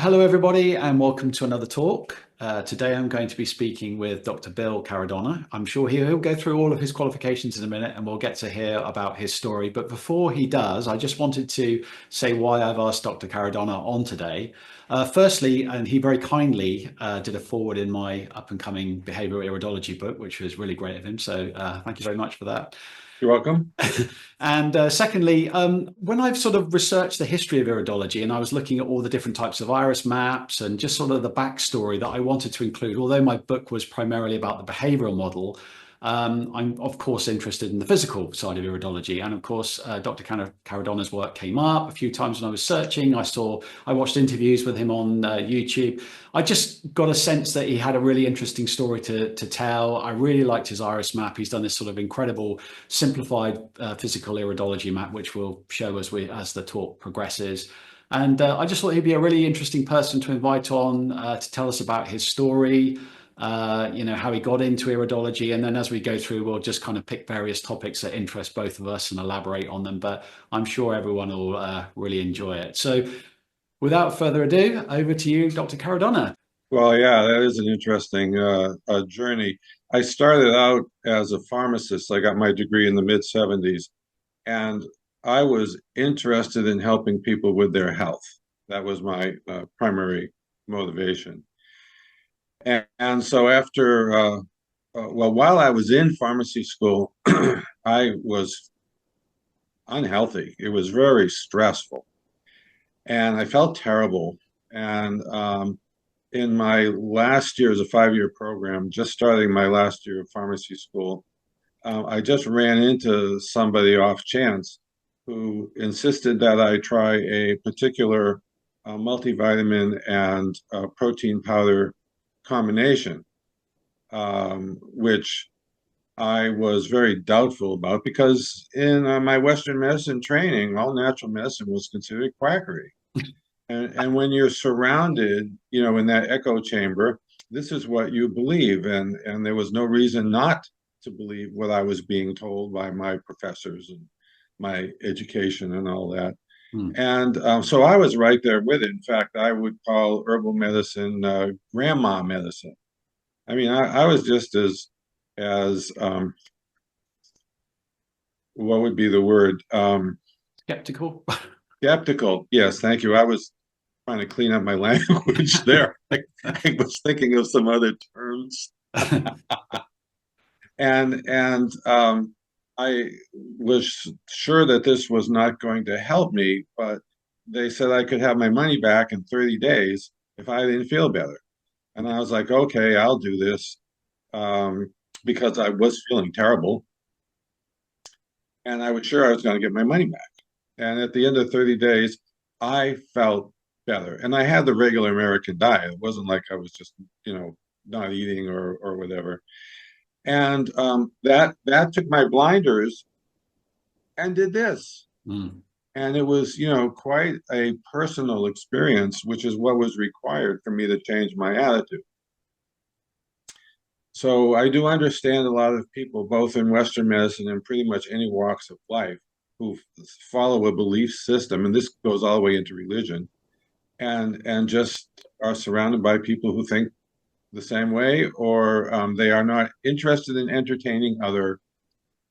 Hello, everybody, and welcome to another talk. Today, I'm going to be speaking with Dr. Bill Caradonna. I'm sure he'll go through all of his qualifications in a minute, and we'll get to hear about his story. But before he does, I just wanted to say why I've asked Dr. Caradonna on today. Firstly, and he very kindly did a forward in my up-and-coming Behavioural Iridology book, which was really great of him. So thank you very much for that. You're welcome. And secondly, when I've sort of researched the history of iridology and I was looking at all the different types of iris maps and just sort of the backstory that I wanted to include, although my book was primarily about the behavioral model, I'm of course interested in the physical side of iridology. And of course, Dr. Caradonna's work came up a few times when I was searching. I watched interviews with him on YouTube. I just got a sense that he had a really interesting story to tell. I really liked his iris map. He's done this sort of incredible simplified physical iridology map, which we'll show as the talk progresses. And I just thought he'd be a really interesting person to invite on to tell us about his story, how he got into iridology. And then as we go through, we'll just kind of pick various topics that interest both of us and elaborate on them. But I'm sure everyone will really enjoy it. So without further ado, over to you, Dr. Caradonna. Well, yeah, that is an interesting journey. I started out as a pharmacist. I got my degree in the mid 70s, and I was interested in helping people with their health. That was my primary motivation. And so while I was in pharmacy school, I was unhealthy. It was very stressful, and I felt terrible. And in my last year as a 5-year program, just starting my last year of pharmacy school, I just ran into somebody off chance who insisted that I try a particular multivitamin and protein powder combination, which I was very doubtful about because in my Western medicine training, all natural medicine was considered quackery. And when you're surrounded, in that echo chamber, this is what you believe. And there was no reason not to believe what I was being told by my professors and my education and all that. And so I was right there with it. In fact, I would call herbal medicine grandma medicine. I mean, I was just as what would be the word? Skeptical. Skeptical. Yes, thank you. I was trying to clean up my language there. I was thinking of some other terms. and I was sure that this was not going to help me, but they said I could have my money back in 30 days if I didn't feel better. And I was like, okay, I'll do this, because I was feeling terrible. And I was sure I was going to get my money back. And at the end of 30 days, I felt better. And I had the regular American diet. It wasn't like I was just, not eating or whatever. And that took my blinders and did this. And it was, quite a personal experience, which is what was required for me to change my attitude. So I do understand a lot of people, both in Western medicine and pretty much any walks of life, who follow a belief system, and this goes all the way into religion, and just are surrounded by people who think the same way, or they are not interested in entertaining other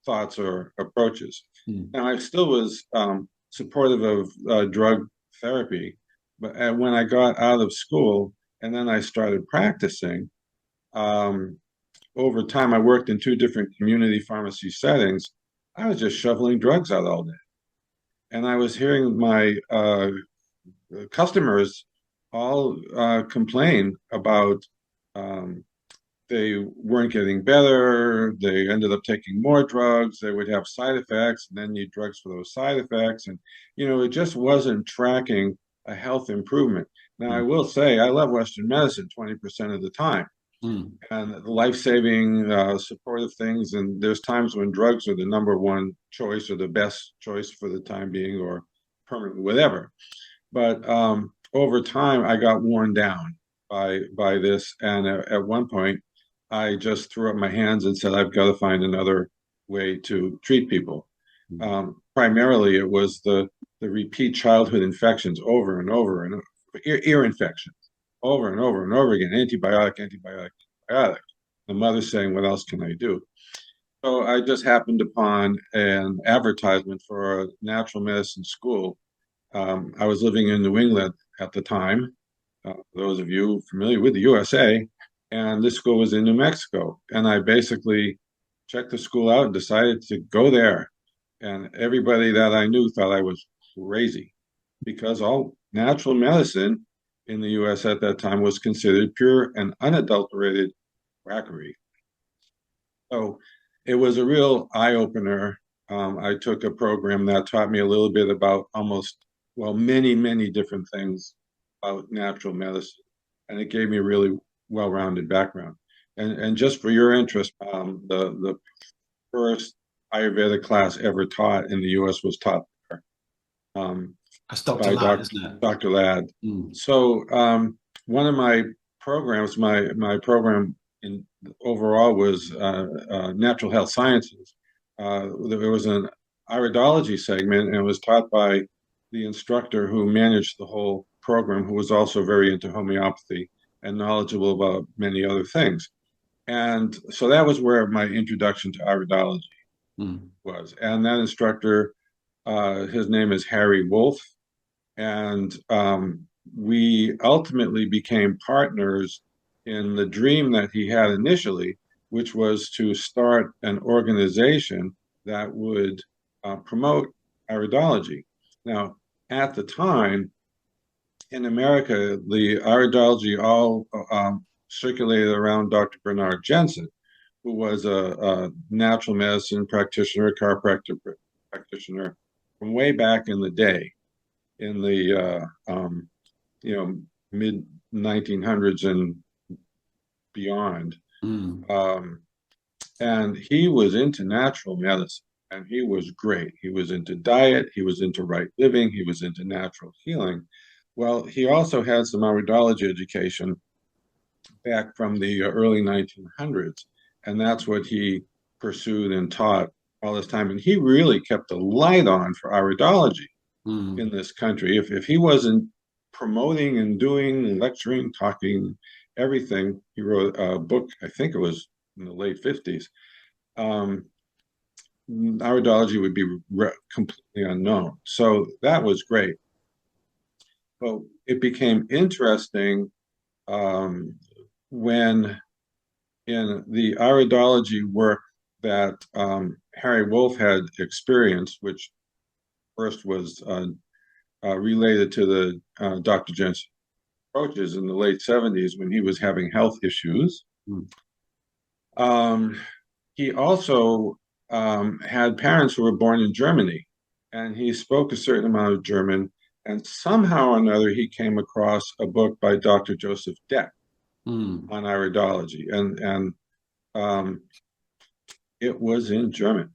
thoughts or approaches. Now, I still was supportive of drug therapy, but when I got out of school and then I started practicing, over time, I worked in 2 different community pharmacy settings. I was just shoveling drugs out all day. And I was hearing my customers all complain about they weren't getting better. They ended up taking more drugs. They would have side effects and then need drugs for those side effects. And, it just wasn't tracking a health improvement. Now, I will say I love Western medicine 20% of the time. And the life-saving supportive things. And there's times when drugs are the number one choice or the best choice for the time being or permanent, whatever. But over time, I got worn down by this. And at one point, I just threw up my hands and said, I've got to find another way to treat people. Primarily, it was the repeat childhood infections over and over and ear infections over and over and over again, antibiotic, antibiotic, antibiotic. The mother's saying, what else can I do? So I just happened upon an advertisement for a natural medicine school. I was living in New England at the time, those of you familiar with the USA, and this school was in New Mexico. And I basically checked the school out and decided to go there. And everybody that I knew thought I was crazy because all natural medicine in the US at that time was considered pure and unadulterated quackery. So it was a real eye-opener. I took a program that taught me a little bit about many, many different things about natural medicine. And it gave me a really well-rounded background. And just for your interest, the first Ayurveda class ever taught in the US was taught there. That's Dr. By Ladd, isn't it? Dr. Ladd. So one of my programs, my program in overall was natural health sciences. There was an iridology segment and it was taught by the instructor who managed the whole program, who was also very into homeopathy and knowledgeable about many other things. And so that was where my introduction to iridology was. And that instructor, his name is Harry Wolf. And we ultimately became partners in the dream that he had initially, which was to start an organization that would promote iridology. Now, at the time, in America, the iridology all circulated around Dr. Bernard Jensen, who was a natural medicine practitioner, a chiropractor practitioner from way back in the day, in the mid 1900s and beyond. And he was into natural medicine, and he was great. He was into diet, he was into right living, he was into natural healing. Well, he also had some iridology education back from the early 1900s, and that's what he pursued and taught all this time. And he really kept a light on for iridology in this country. If he wasn't promoting and doing, lecturing, talking, everything, he wrote a book, I think it was in the late 50s. Iridology would be completely unknown. So that was great. But it became interesting when in the iridology work that Harry Wolf had experienced, which first was related to the Dr. Jensen approaches in the late 70s when he was having health issues. He also had parents who were born in Germany, and he spoke a certain amount of German, and somehow or another he came across a book by Dr. Joseph Deck on iridology, and it was in German.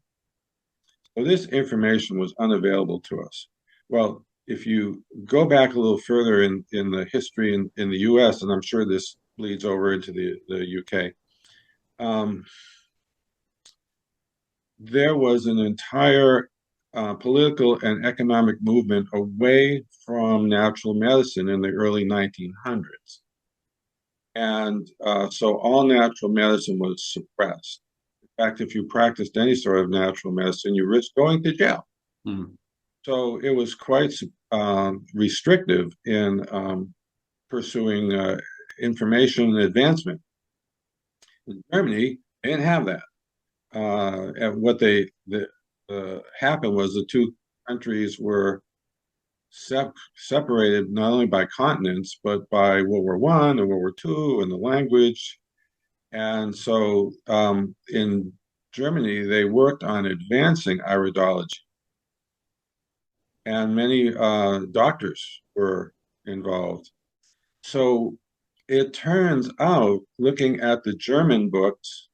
So this information was unavailable to us. Well, if you go back a little further in the history in the US, and I'm sure this bleeds over into the UK, there was an entire political and economic movement away from natural medicine in the early 1900s. And so all natural medicine was suppressed. In fact, if you practiced any sort of natural medicine, you risked going to jail. So it was quite restrictive in pursuing information and advancement. In Germany, they didn't have that. And what happened was the two countries were separated not only by continents, but by World War I and World War II and the language. And so in Germany, they worked on advancing iridology. And many doctors were involved. So it turns out, looking at the German books,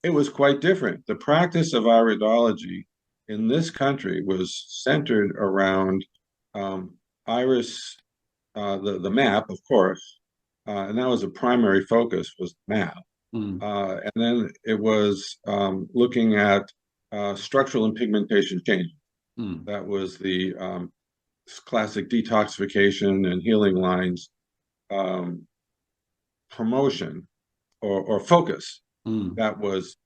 it was quite different. The practice of iridology in this country was centered around iris, the map, of course, and that was a primary focus, was map. And then it was looking at structural and pigmentation changes. That was the classic detoxification and healing lines promotion or focus. That was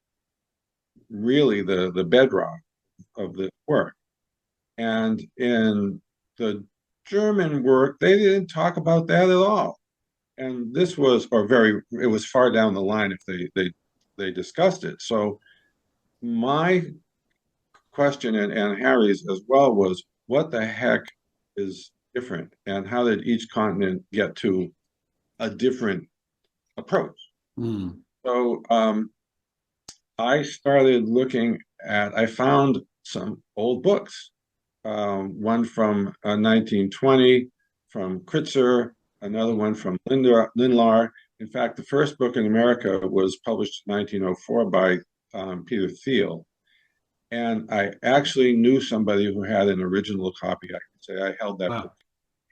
really the bedrock of this work. And in the German work, they didn't talk about that at all. And this was, it was far down the line if they discussed it. So my question and Harry's as well was, what the heck is different? And how did each continent get to a different approach? So I started looking I found some old books, one from 1920 from Kritzer, another one from Lindlar. In fact, the first book in America was published in 1904 by Peter Thiel. And I actually knew somebody who had an original copy. I can say I held that book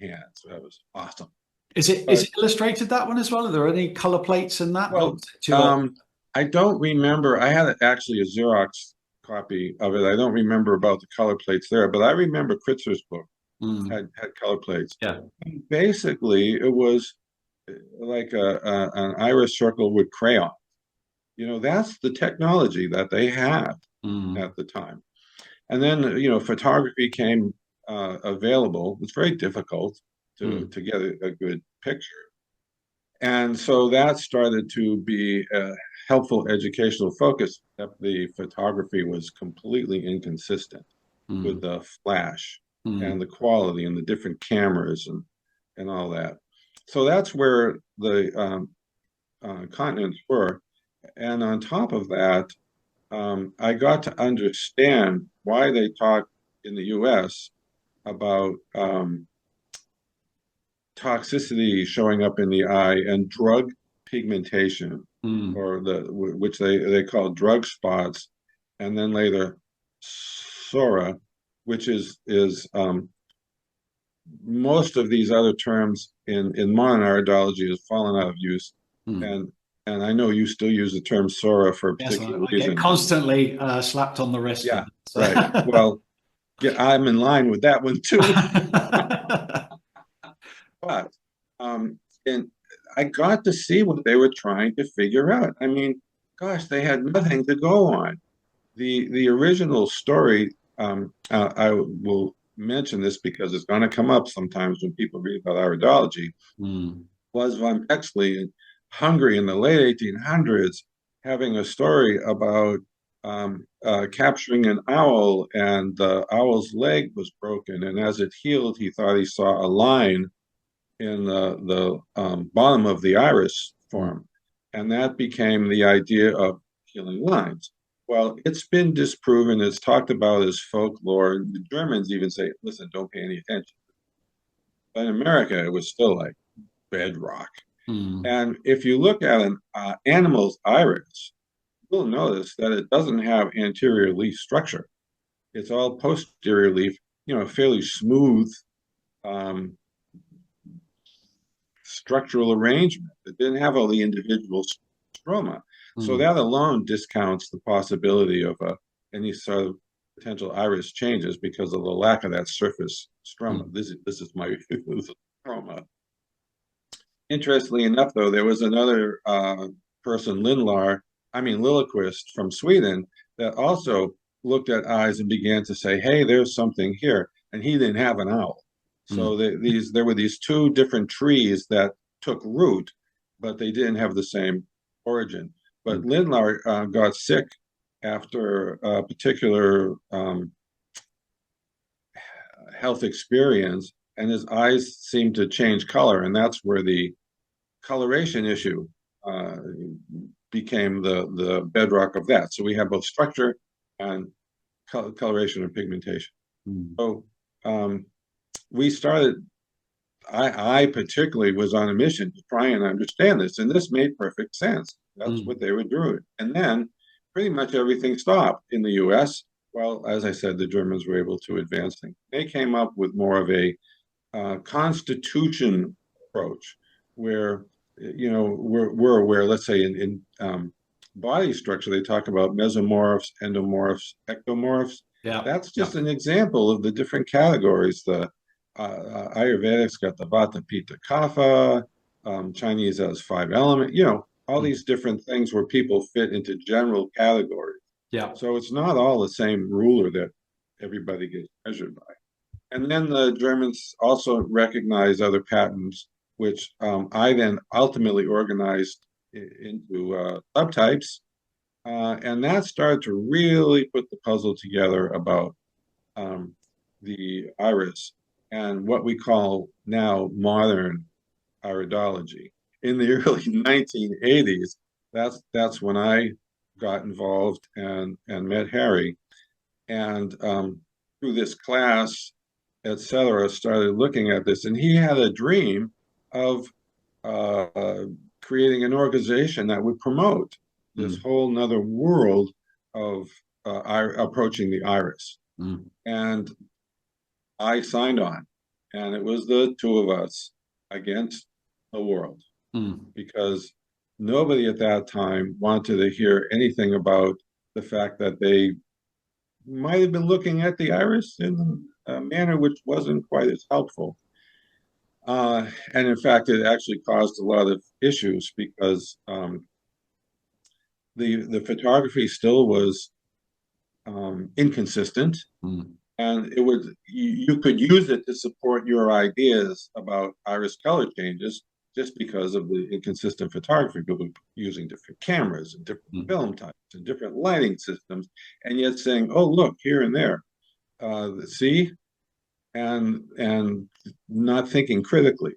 in hand, so that was awesome. Is it illustrated, that one as well? Are there any color plates in that? Well, I don't remember. I had actually a Xerox copy of it. I don't remember about the color plates there, but I remember Kritzer's book had color plates. Yeah. And basically, it was like an iris circle with crayon. You know, that's the technology that they had at the time. And then, you know, photography came available. It's very difficult to get a good picture. And so that started to be a helpful educational focus. The photography was completely inconsistent with the flash and the quality and the different cameras and all that. So that's where the continents were. And on top of that, I got to understand why they talk in the US about toxicity showing up in the eye and drug pigmentation, or which they call drug spots, and then later SORA, which is most of these other terms in modern iridology has fallen out of use, and I know you still use the term SORA for a particular reason. I get constantly slapped on the wrist. Yeah, right. Well, yeah, I'm in line with that one too. But and I got to see what they were trying to figure out. I mean, gosh, they had nothing to go on. The original story, I will mention this because it's going to come up sometimes when people read about iridology, was von Pexley in Hungary in the late 1800s having a story about capturing an owl, and the owl's leg was broken, and as it healed, he thought he saw a line in the bottom of the iris form, and that became the idea of healing lines. Well, it's been disproven. It's talked about as folklore. The Germans even say, listen, don't pay any attention. But in America, it was still like bedrock. And if you look at an animal's iris, you'll notice that it doesn't have anterior leaf structure. It's all posterior leaf, you know, fairly smooth structural arrangement. It didn't have all the individual stroma. So that alone discounts the possibility of any sort of potential iris changes because of the lack of that surface stroma. This is my stroma. Interestingly enough, though, there was another person, Liljeqvist from Sweden, that also looked at eyes and began to say, hey, there's something here. And he didn't have an owl. So there were these two different trees that took root, but they didn't have the same origin. But Lindlar got sick after a particular health experience, and his eyes seemed to change color, and that's where the coloration issue became the bedrock of that. So we have both structure and coloration and pigmentation. So we started, I particularly was on a mission to try and understand this, and this made perfect sense. That's what they were doing. And then pretty much everything stopped in the US. Well, as I said, the Germans were able to advance things. They came up with more of a constitution approach where, you know, we're aware, let's say in body structure, they talk about mesomorphs, endomorphs, ectomorphs. Yeah. That's just an example of the different categories, the Ayurvedics got the Vata, Pitta, Kapha. Chinese has 5 element. All Mm. these different things where people fit into general categories. Yeah. So it's not all the same ruler that everybody gets measured by. And then the Germans also recognized other patterns, which I then ultimately organized into subtypes. And that started to really put the puzzle together about um, the iris and what we call now modern iridology. In the early 1980s, that's when I got involved and met Harry, and through this class, etc., started looking at this, and he had a dream of uh, creating an organization that would promote this Mm. whole nother world of approaching the iris. Mm. And I signed on, and it was the two of us against the world Mm. because nobody at that time wanted to hear anything about the fact that they might have been looking at the iris in a manner which wasn't quite as helpful. And in fact, it actually caused a lot of issues because the photography still was inconsistent, Mm. and you could use it to support your ideas about iris color changes just because of the inconsistent photography. People using different cameras and different Mm. film types and different lighting systems, and yet saying, "Oh, look here and there, see," and not thinking critically.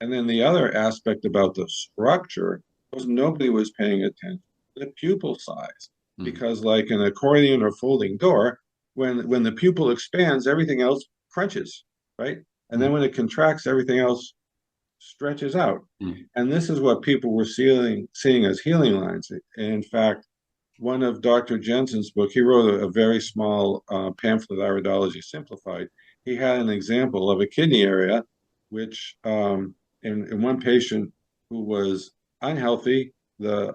And then the other aspect about the structure was nobody was paying attention to the pupil size Mm. because, like an accordion or folding door, when the pupil expands, everything else crunches, right? And then Mm. when it contracts, everything else stretches out. Mm. And this is what people were seeing as healing lines. In fact, one of Dr. Jensen's book, he wrote a very small pamphlet, Iridology Simplified. He had an example of a kidney area, which in one patient who was unhealthy, the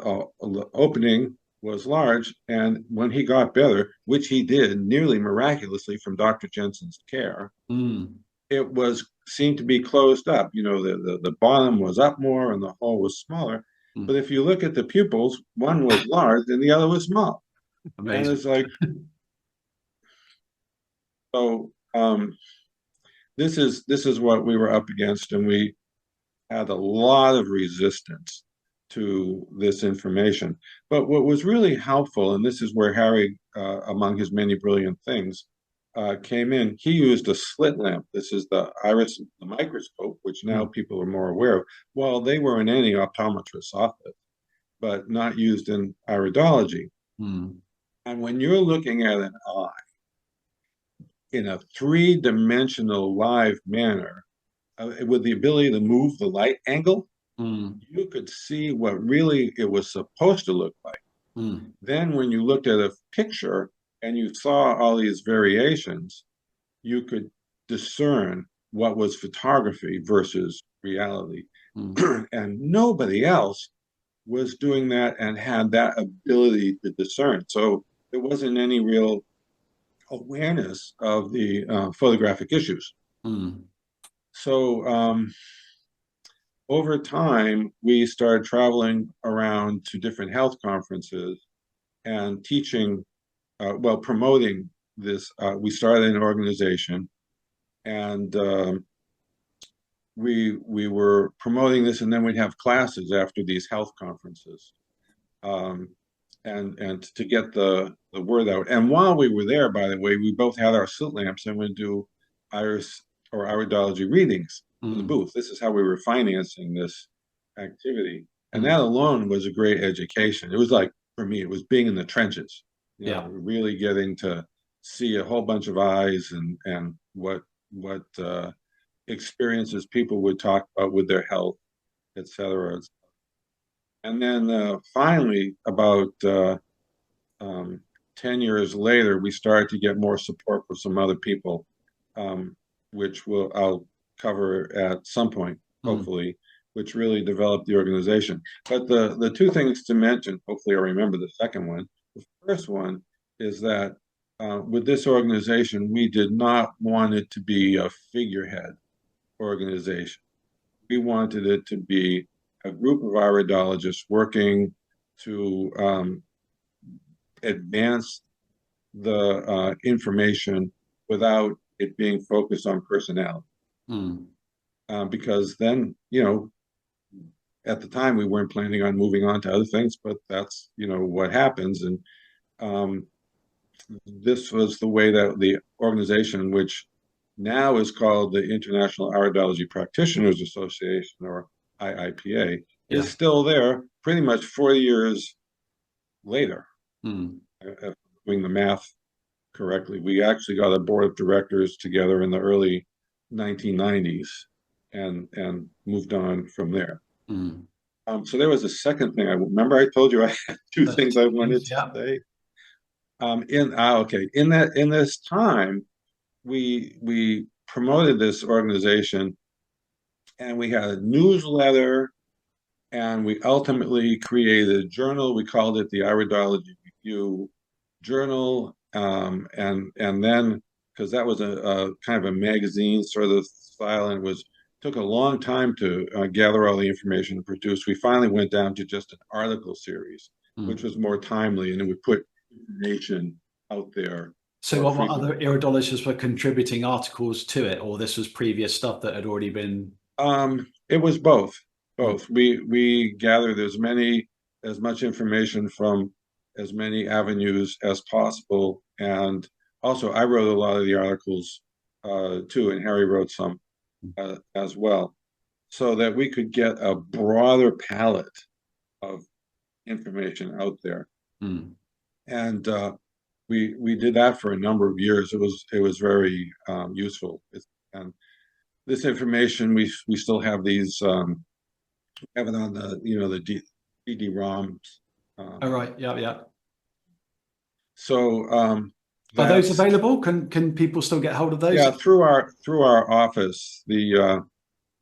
opening was large, and when he got better, which he did nearly miraculously from Dr. Jensen's care, Mm. it was seemed to be closed up. The bottom was up more and the hole was smaller. But Mm. if you look at the pupils, one was large and the other was small. And Amazing. it's like, so this is what we were up against, and we had a lot of resistance to this information. But what was really helpful, and this is where Harry, among his many brilliant things, came in. He used a slit lamp. This is the iris, the microscope, which now Mm. people are more aware of. Well, they were in any optometrist's office, but not used in iridology. Mm. And when you're looking at an eye in a three-dimensional live manner, with the ability to move the light angle, Mm. you could see what really it was supposed to look like. Mm. Then, when you looked at a picture and you saw all these variations, you could discern what was photography versus reality. Mm. And nobody else was doing that and had that ability to discern. So there wasn't any real awareness of the photographic issues. Mm. So over time, we started traveling around to different health conferences and teaching, promoting this. We started an organization, and we were promoting this, and then we'd have classes after these health conferences, um, and to get the word out. And while we were there, by the way, we both had our slit lamps, and we'd do iris or iridology readings in the Mm. booth. This is how we were financing this activity. And Mm. that alone was a great education. It was like, for me, it was being in the trenches, Yeah. really getting to see a whole bunch of eyes and what experiences people would talk about with their health, et cetera. And then finally, about um, 10 years later, we started to get more support from some other people, um, which I'll cover at some point, Mm. hopefully, which really developed the organization. But the two things to mention, hopefully I remember the second one. The first one is that with this organization, we did not want it to be a figurehead organization. We wanted it to be a group of iridologists working to advance the information without it being focused on personality. Because then, at the time we weren't planning on moving on to other things, but that's, what happens. And this was the way that the organization, which now is called the International Iridology Practitioners Association, or IIPA, is still there pretty much 4 years later. If doing the math correctly, we actually got a board of directors together in the early 1990s and moved on from there. So there was a second thing. I remember I told you I had two things I wanted to say. In this time, we promoted this organization, and we had a newsletter, and we ultimately created a journal. We called it the Iridology Review Journal, and then, because that was a kind of a magazine sort of style, and took a long time to gather all the information and produce. We finally went down to just an article series, which was more timely, and it would put information out there. So what other iridologists were contributing articles to it, or this was previous stuff that had already been? It was both. We gathered as much information from as many avenues as possible, and also I wrote a lot of the articles too, and Harry wrote some as well, so that we could get a broader palette of information out there. And we did that for a number of years. It was very useful. And this information, we still have these, have it on the CD-ROMs. Oh, right. Yeah. So are those available? Can people still get hold of those? Yeah, through our office, the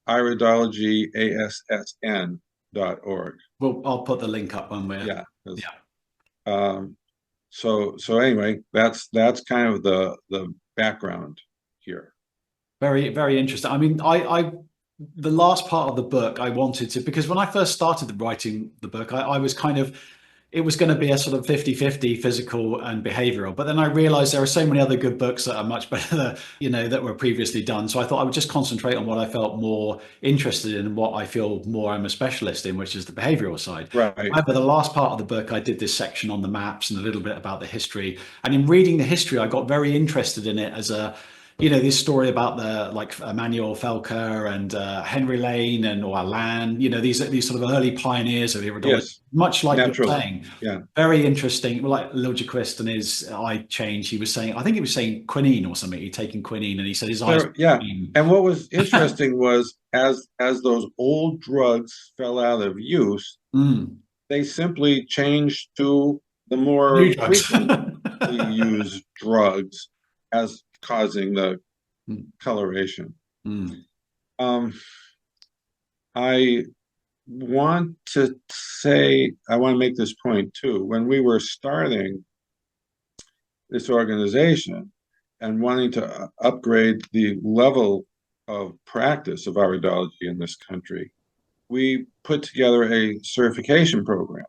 iridologyASSN.org. Well, I'll put the link up when we're So anyway, that's kind of the background here. Very, very interesting. I mean, the last part of the book I wanted to, because when I first started writing the book, I was kind of, it was going to be a sort of 50-50 physical and behavioral. But then I realized there are so many other good books that are much better, that were previously done. So I thought I would just concentrate on what I felt more interested in and what I feel more I'm a specialist in, which is the behavioral side. Right. However, the last part of the book, I did this section on the maps and a little bit about the history. And in reading the history, I got very interested in it as this story about the Emmanuel Felker and Henry Lane or Lann, these sort of early pioneers of iridology, much like you're saying. Yeah. Very interesting. Like Liljequist and his eye change, he was saying quinine or something. He'd taken quinine and he said his eyes. And what was interesting was as those old drugs fell out of use, they simply changed to the more frequently used drugs as causing the coloration. I want to make this point too. When we were starting this organization and wanting to upgrade the level of practice of iridology in this country, we put together a certification program.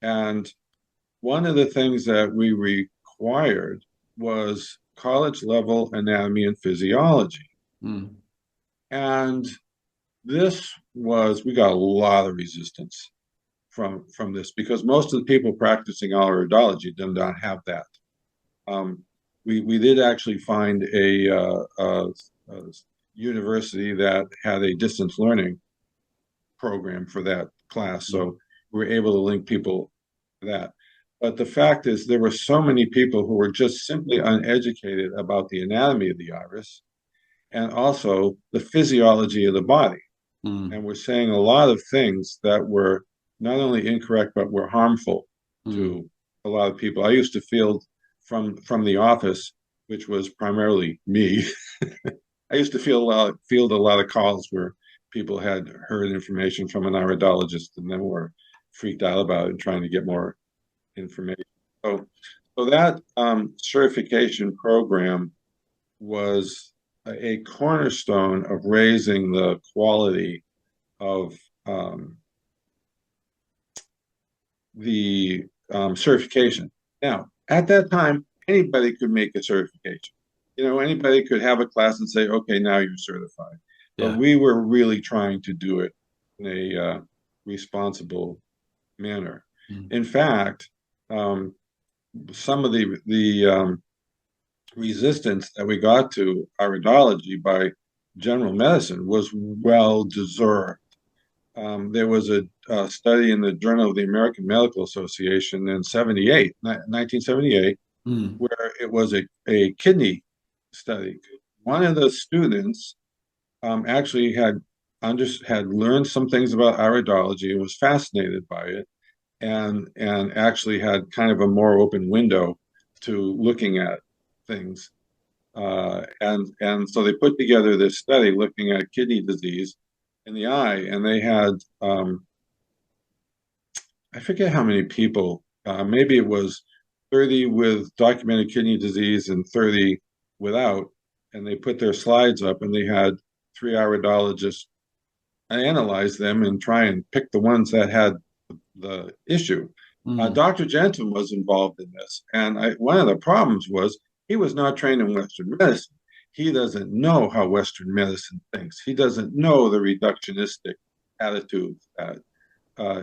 And one of the things that we required was college level anatomy and physiology. And we got a lot of resistance from this, because most of the people practicing iridology did not have that. We did actually find a university that had a distance learning program for that class, so we were able to link people to that. But the fact is, there were so many people who were just simply uneducated about the anatomy of the iris and also the physiology of the body. And we're saying a lot of things that were not only incorrect, but were harmful to a lot of people. I used to field from the office, which was primarily me. I used to field a lot of calls where people had heard information from an iridologist and then were freaked out about it and trying to get more information. So So that certification program was a cornerstone of raising the quality of the certification. Now, at that time, anybody could make a certification. You know, anybody could have a class and say, okay, now you're certified. But Yeah. we were really trying to do it in a responsible manner. Mm. In fact, some of the resistance that we got to iridology by general medicine was well deserved. There was a study in the Journal of the American Medical Association in 1978, Mm. where it was a kidney study. One of the students actually had learned some things about iridology and was fascinated by it, and actually had kind of a more open window to looking at things. And so they put together this study looking at kidney disease in the eye, and they had I forget how many people, maybe it was 30 with documented kidney disease and 30 without, and they put their slides up, and they had three iridologists analyze them and try and pick the ones that had the issue. Mm. Dr. Jensen was involved in this, and one of the problems was he was not trained in Western medicine. He doesn't know how Western medicine thinks. He doesn't know the reductionistic attitudes that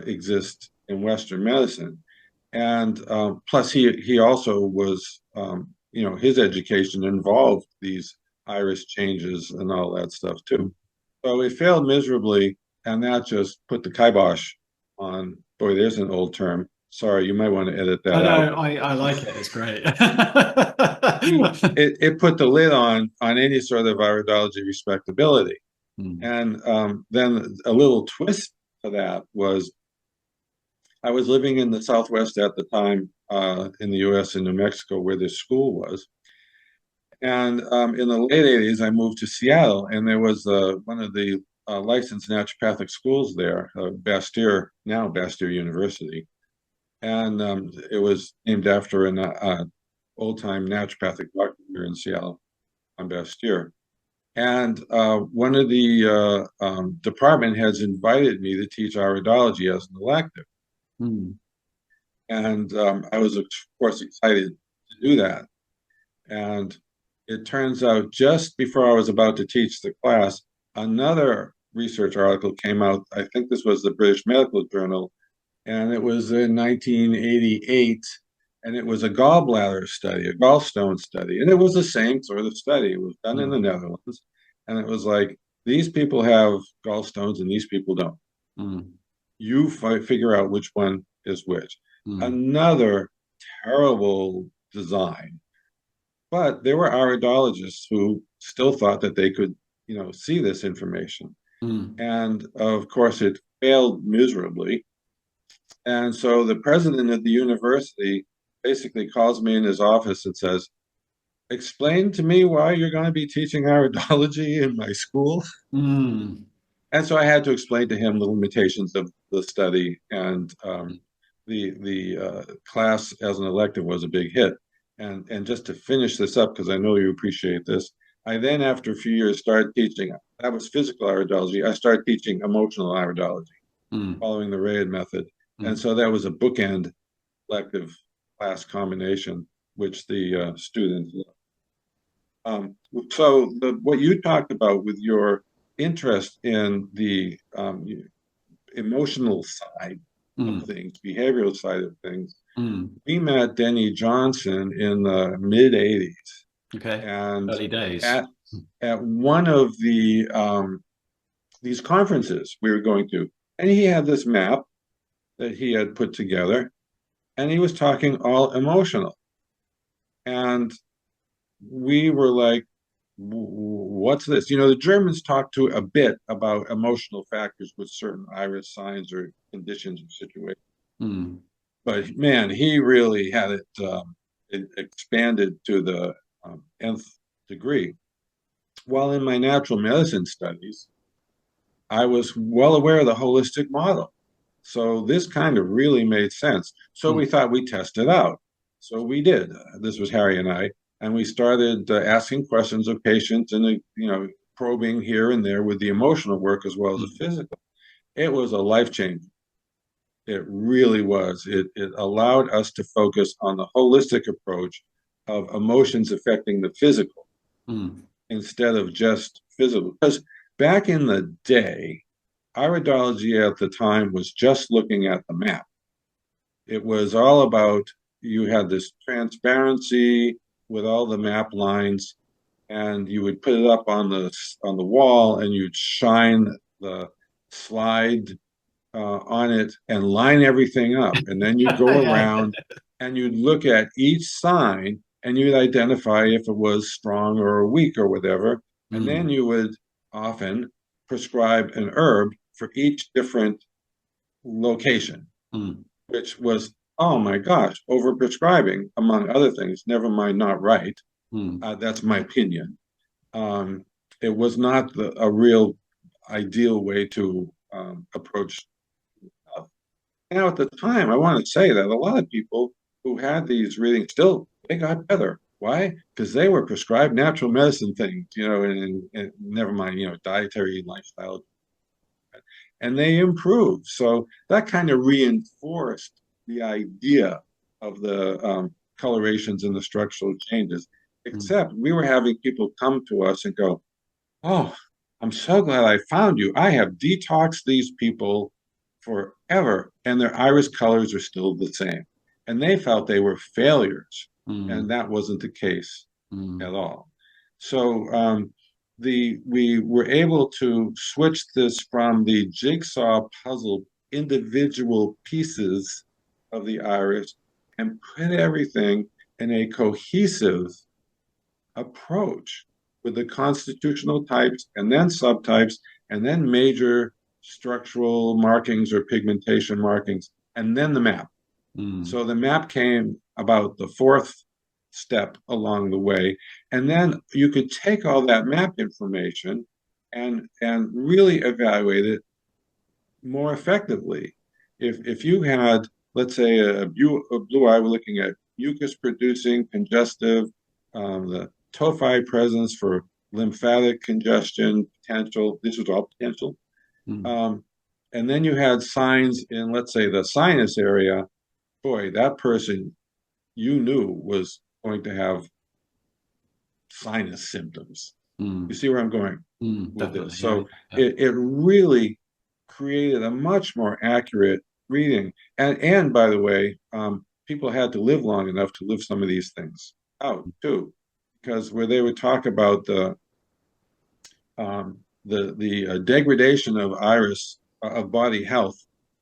exist in Western medicine. And plus, he also was, his education involved these iris changes and all that stuff too. So it failed miserably, and that just put the kibosh on. Boy, there's an old term. Sorry, you might want to edit I that out. know. I like it. It's great. It put the lid on any sort of iridology respectability. Mm. And then a little twist to that was I was living in the Southwest at the time, in the U.S. in New Mexico, where this school was. And in the late 80s, I moved to Seattle, and there was one of the licensed naturopathic schools there, now Bastyr University. And it was named after an old-time naturopathic doctor here in Seattle on Bastyr. And one of the department heads invited me to teach iridology as an elective. Mm. And I was, of course, excited to do that. And it turns out just before I was about to teach the class, another research article came out. I think this was the British Medical Journal, and it was in 1988. And it was a gallbladder study, a gallstone study. And it was the same sort of study. It was done in the Mm. Netherlands. And it was like, these people have gallstones and these people don't. Mm. You figure out which one is which. Mm. Another terrible design. But there were iridologists who still thought that they could, see this information. Mm. And of course, it failed miserably. And so the president of the university basically calls me in his office and says, explain to me why you're going to be teaching iridology in my school. Mm. And so I had to explain to him the limitations of the study, and the class as an elective was a big hit. And just to finish this up, because I know you appreciate this, I then, after a few years, started teaching. That was physical iridology. I started teaching emotional iridology, Mm. following the Rayed method. And Mm. so that was a bookend elective class combination, which the students loved. So what you talked about with your interest in the emotional side of Mm. things, behavioral side of things, Mm. we met Denny Johnson in the mid 80s. Okay. And Early days. at at one of these conferences we were going to, and he had this map that he had put together, and he was talking all emotional. And we were like, what's this? The Germans talk to a bit about emotional factors with certain iris signs or conditions or situations. Mm. But man, he really had it expanded to the nth degree. While in my natural medicine studies, I was well aware of the holistic model. So this kind of really made sense. So we Mm. thought we'd test it out. So we did. This was Harry and I, and we started asking questions of patients and probing here and there with the emotional work as well as the Mm, physical. It was a life change. It really was. It allowed us to focus on the holistic approach of emotions affecting the physical mm, instead of just physical. Because back in the day, iridology at the time was just looking at the map. It was all about, you had this transparency with all the map lines, and you would put it up on the wall, and you'd shine the slide on it and line everything up. And then you'd go yeah. around and you'd look at each sign and you'd identify if it was strong or weak or whatever. And then Mm, you would often prescribe an herb for each different location, mm, which was, oh my gosh, overprescribing, among other things. Never mind, not right. mm, That's my opinion. Um, it was not a real ideal way to approach. Now, at the time, I want to say that a lot of people who had these readings still, they got better. Why? Because they were prescribed natural medicine things, and never mind, dietary lifestyle, and they improved. So that kind of reinforced the idea of the colorations and the structural changes. mm, Except we were having people come to us and go, "Oh, I'm so glad I found you. I have detoxed these people forever, and their iris colors are still the same." And they felt they were failures, and mm, that wasn't the case mm, at all. So we were able to switch this from the jigsaw puzzle individual pieces of the iris and put everything in a cohesive approach with the constitutional types and then subtypes and then major structural markings or pigmentation markings and then the map. mm, So the map came about the fourth step along the way. And then you could take all that map information and really evaluate it more effectively. If you had, let's say, a blue eye, we're looking at mucus producing, congestive, the tophi presence for lymphatic congestion potential. This was all potential. mm. Um, and then you had signs in, let's say, the sinus area. Boy, that person you knew was going to have sinus symptoms. You Mm, see where I'm going with definitely. this? Yeah. So Yeah. it really created a much more accurate reading. And by the way, people had to live long enough to live some of these things out too, because where they would talk about the degradation of iris of body health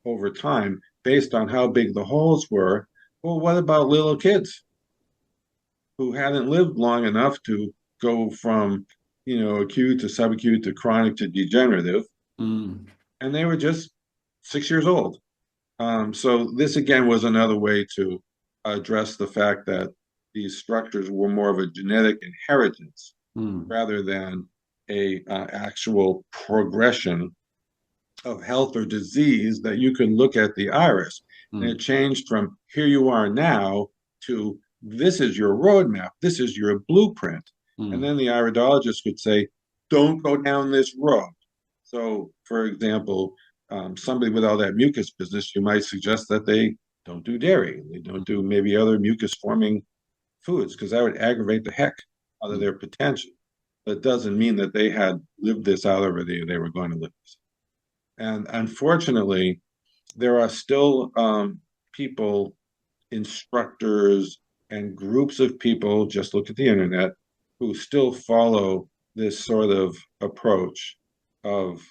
over time based on how big the holes were. Well, what about little kids who hadn't lived long enough to go from, acute to subacute to chronic to degenerative, Mm, and they were just 6 years old? So this again was another way to address the fact that these structures were more of a genetic inheritance mm, rather than a actual progression of health or disease that you can look at the iris. And it mm, changed from here you are now to this is your roadmap, this is your blueprint. And mm, then the iridologist could say, don't go down this road. So, for example, somebody with all that mucus business, you might suggest that they don't do dairy, they don't do maybe other mucus forming foods, because that would aggravate the heck out of mm. their potential. That doesn't mean that they had lived this out or they were going to live this. And unfortunately, there are still people, instructors, and groups of people, just look at the internet, who still follow this sort of approach of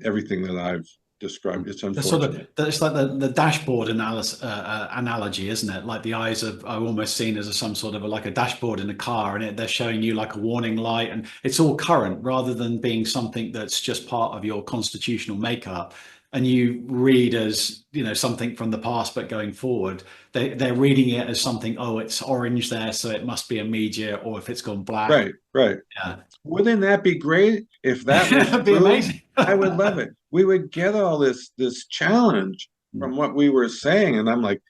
everything that I've described. It's The sort of unfortunate. it's like the dashboard analogy, isn't it? Like the eyes are almost seen as some sort of like a dashboard in a car, and they're showing you like a warning light, and it's all current rather than being something that's just part of your constitutional makeup. And you read as something from the past, but going forward, they're reading it as something. Oh, it's orange there, so it must be immediate, or if it's gone black, Right, right. yeah, Wouldn't that be great if that was that'd be true? amazing. I would love it. We would get all this challenge from what we were saying, and I'm like,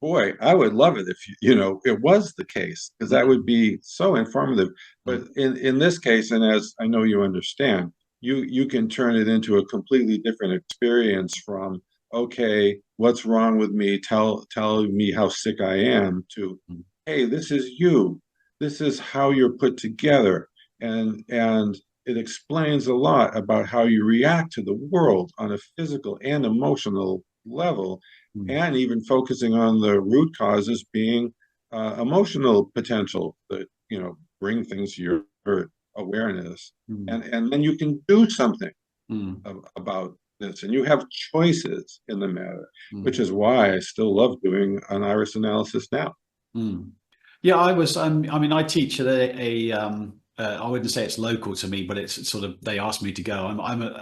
boy, I would love it if it was the case, because that would be so informative. But Mm, in this case, and as I know you understand, you can turn it into a completely different experience from, okay, what's wrong with me? Tell me how sick I am, to, mm, hey, this is you. This is how you're put together. And it explains a lot about how you react to the world on a physical and emotional level, mm, and even focusing on the root causes being emotional potential that bring things to your awareness, mm, and then you can do something mm, about this, and you have choices in the matter, which mm. is why I still love doing an iris analysis now. Mm. Yeah, I was. I mean, I teach at I wouldn't say it's local to me, but it's sort of. They asked me to go.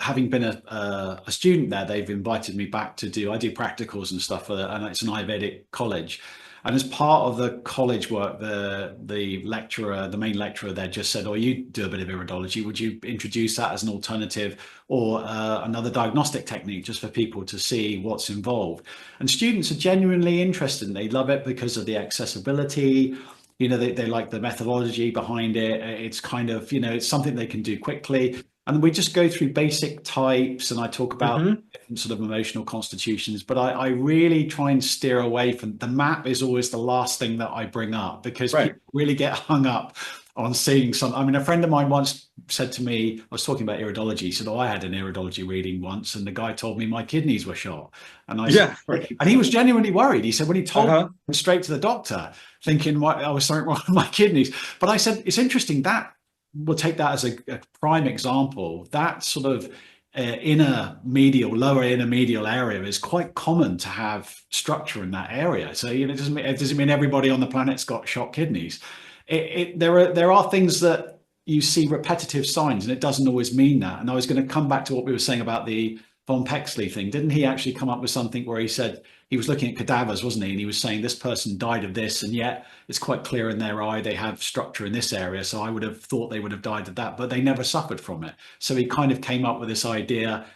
Having been a student there. They've invited me back to do. I do practicals and stuff, and it's an Ayurvedic college. And as part of the college work, the lecturer, the main lecturer there, just said, "Oh, you do a bit of iridology. Would you introduce that as an alternative or another diagnostic technique, just for people to see what's involved?" And students are genuinely interested and they love it because of the accessibility. They like the methodology behind it. It's kind of, it's something they can do quickly. And we just go through basic types and I talk about Mm-hmm. different sort of emotional constitutions. But I really try and steer away from the map, is always the last thing that I bring up because Right. people really get hung up on seeing some. I mean, a friend of mine once said to me, I was talking about iridology. He said, "Oh, I had an iridology reading once, and the guy told me my kidneys were shot." And I said, Yeah. Right. and he was genuinely worried. He said, when he told me, Uh-huh. I went straight to the doctor, thinking I was something wrong with my kidneys. But I said, it's interesting that we'll take that as a prime example. That sort of lower inner medial area is quite common to have structure in that area. So it doesn't mean everybody on the planet's got shot kidneys. There are things that you see repetitive signs, and it doesn't always mean that. And I was going to come back to what we were saying about the Von Pexley thing. Didn't he actually come up with something where he said he was looking at cadavers, wasn't he? And he was saying this person died of this, and yet it's quite clear in their eye they have structure in this area. So I would have thought they would have died of that, but they never suffered from it. So he kind of came up with this idea.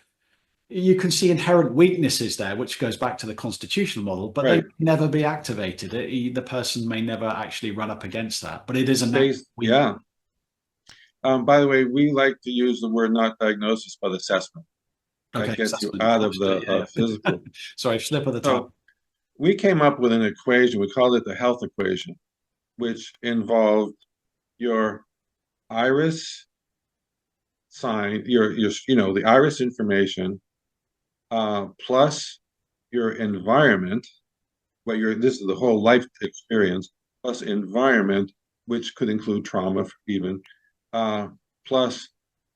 You can see inherent weaknesses there, which goes back to the constitutional model, but they Right. may never be activated. The person may never actually run up against that, but it is a natural Based, weakness. yeah. By the way, we like to use the word not diagnosis, but assessment. That Okay, gets you assessment. out of the Absolutely. Yeah, yeah. physical. Sorry, slip of the tongue. So we came up with an equation. We called it the health equation, which involved your iris sign, your the iris information, plus your environment. This is the whole life experience, plus environment, which could include trauma even, uh, plus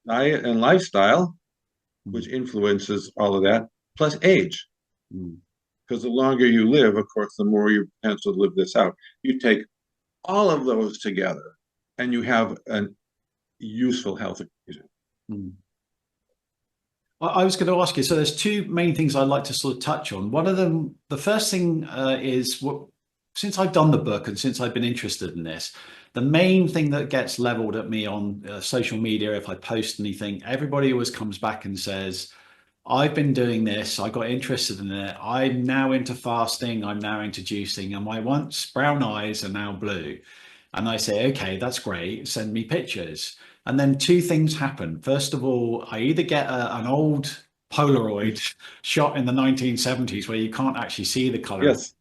diet and lifestyle, which Mm, influences all of that, plus age. mm. Because the longer you live, of course, the more your potential to live this out. You take all of those together, and you have a useful health equation. Mm. I was going to ask you, so there's two main things I'd like to sort of touch on. One of them, the first thing is since I've done the book and since I've been interested in this, the main thing that gets leveled at me on social media, if I post anything, everybody always comes back and says, I've been doing this. I got interested in it. I'm now into fasting. I'm now into juicing, and my once brown eyes are now blue. And I say, okay, that's great. Send me pictures. And then two things happen. First of all, I either get an old Polaroid shot in the 1970s where you can't actually see the color. Yes,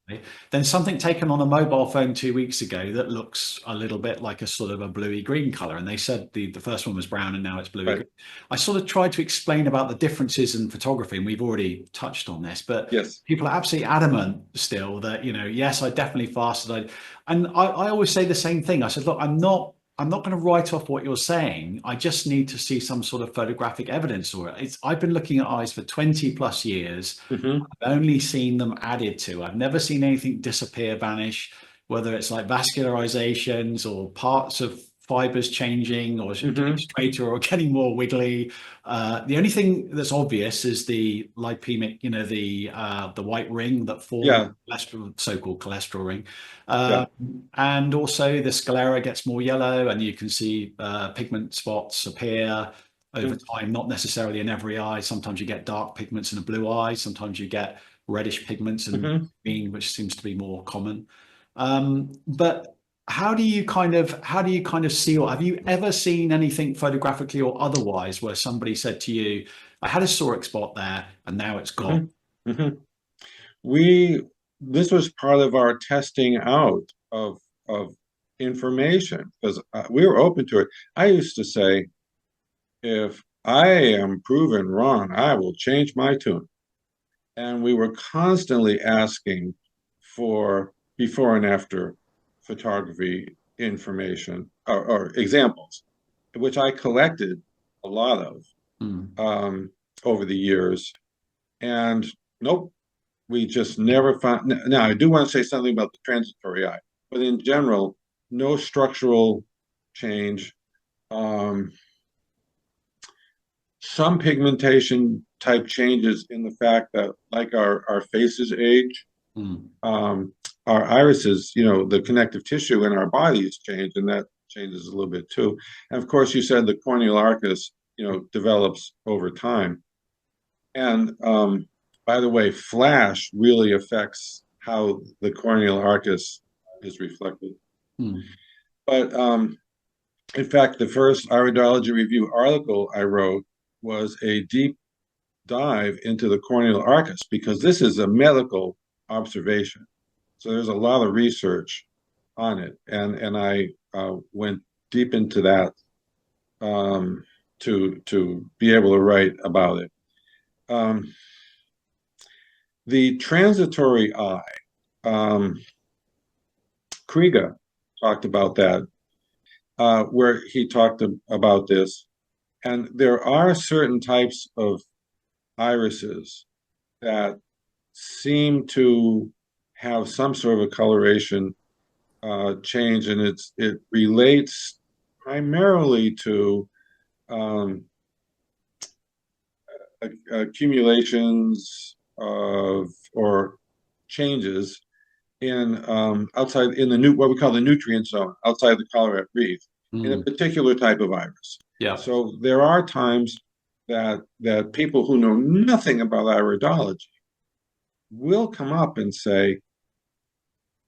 Then something taken on a mobile phone 2 weeks ago that looks a little bit like a sort of a bluey green color. And they said the first one was brown and now it's bluey right. green. I sort of tried to explain about the differences in photography, and we've already touched on this, but Yes. people are absolutely adamant still that, yes, I definitely fasted. I always say the same thing. I said, look, I'm not going to write off what you're saying. I just need to see some sort of photographic evidence for it. I've been looking at eyes for 20 plus years. Mm-hmm. I've only seen them added to. I've never seen anything disappear, vanish, whether it's like vascularizations or parts of fibers changing or getting Mm-hmm. straighter or getting more wiggly. The only thing that's obvious is the lipemic, the white ring that forms, Yeah. so-called cholesterol ring. Yeah. And also the sclera gets more yellow and you can see pigment spots appear over Mm. time, not necessarily in every eye. Sometimes you get dark pigments in a blue eye. Sometimes you get reddish pigments and hmm green, which seems to be more common. But how do you kind of see, or have you ever seen anything photographically or otherwise where somebody said to you, I had a psoric spot there and now it's gone? hmm hmm We this was part of our testing out of information because we were open to it. I used to say, if I am proven wrong, I will change my tune. And we were constantly asking for before and after photography information or examples, which I collected a lot of Mm. over the years. And nope, we just never found. Now, I do want to say something about the transitory eye, but in general, no structural change. Um, some pigmentation type changes in the fact that, like our faces age, Mm. um, our irises, you know, the connective tissue in our bodies change, and that changes a little bit too. And of course, you said the corneal arcus, you know, develops over time. And by the way, flash really affects how the corneal arcus is reflected. Mm. But in fact, the first iridology review article I wrote was a deep dive into the corneal arcus because this is a medical observation. So there's a lot of research on it, and I went deep into that to be able to write about it. Um, the transitory eye, Kriega talked about that, where he talked about this, and there are certain types of irises that seem to have some sort of a coloration change, and it relates primarily to um, accumulations of or changes in outside in the new what we call the nutrient zone outside the collarette reef in a Mm. particular type of iris. Yeah. So there are times that people who know nothing about iridology will come up and say,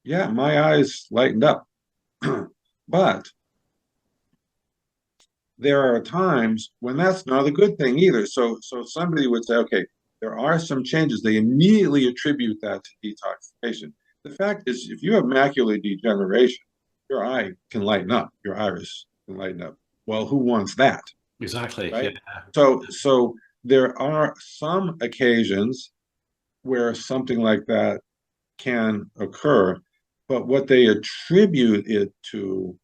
"Yeah, my eyes lightened up," but there are times when that's not a good thing either. So somebody would say, okay, there are some changes. They immediately attribute that to detoxification. The fact is, if you have macular degeneration, your eye can lighten up, your iris can lighten up. Well, who wants that, Exactly. Yeah. right? So there are some occasions where something like that can occur, but what they attribute it to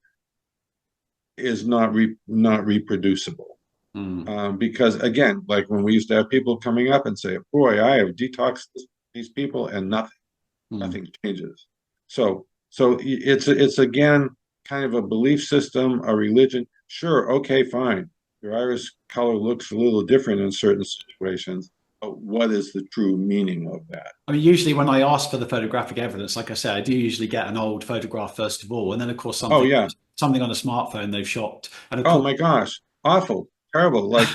is not reproducible. Mm. Because again, like when we used to have people coming up and say, "Boy, I have detoxed these people," and Mm. nothing changes. So it's again kind of a belief system, a religion. Sure, okay, fine. Your iris color looks a little different in certain situations, but what is the true meaning of that? I mean, usually when I ask for the photographic evidence, like I said, I do usually get an old photograph first of all, and then of course Oh yeah. something on a smartphone they've shot, and of Oh course, my gosh, awful, terrible. Like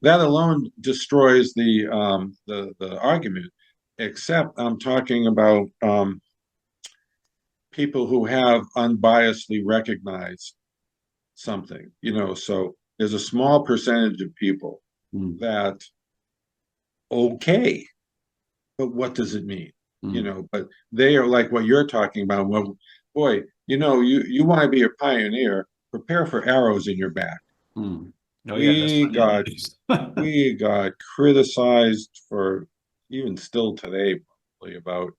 that alone destroys the argument. Except I'm talking about people who have unbiasedly recognized something. You know, so there's a small percentage of people mm, that okay, but what does it mean? You mm, know, but they are like what you're talking about. Well, boy, you know, you want to be a pioneer. Prepare for arrows in your back. mm. Oh yeah, there's We plenty of got those. we got criticized for even still today probably about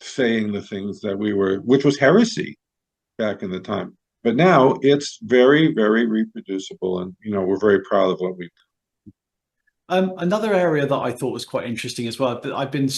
saying the things that we were, which was heresy back in the time. But now it's very, very reproducible, and you know we're very proud of what we. Another area that I thought was quite interesting as well, but I've been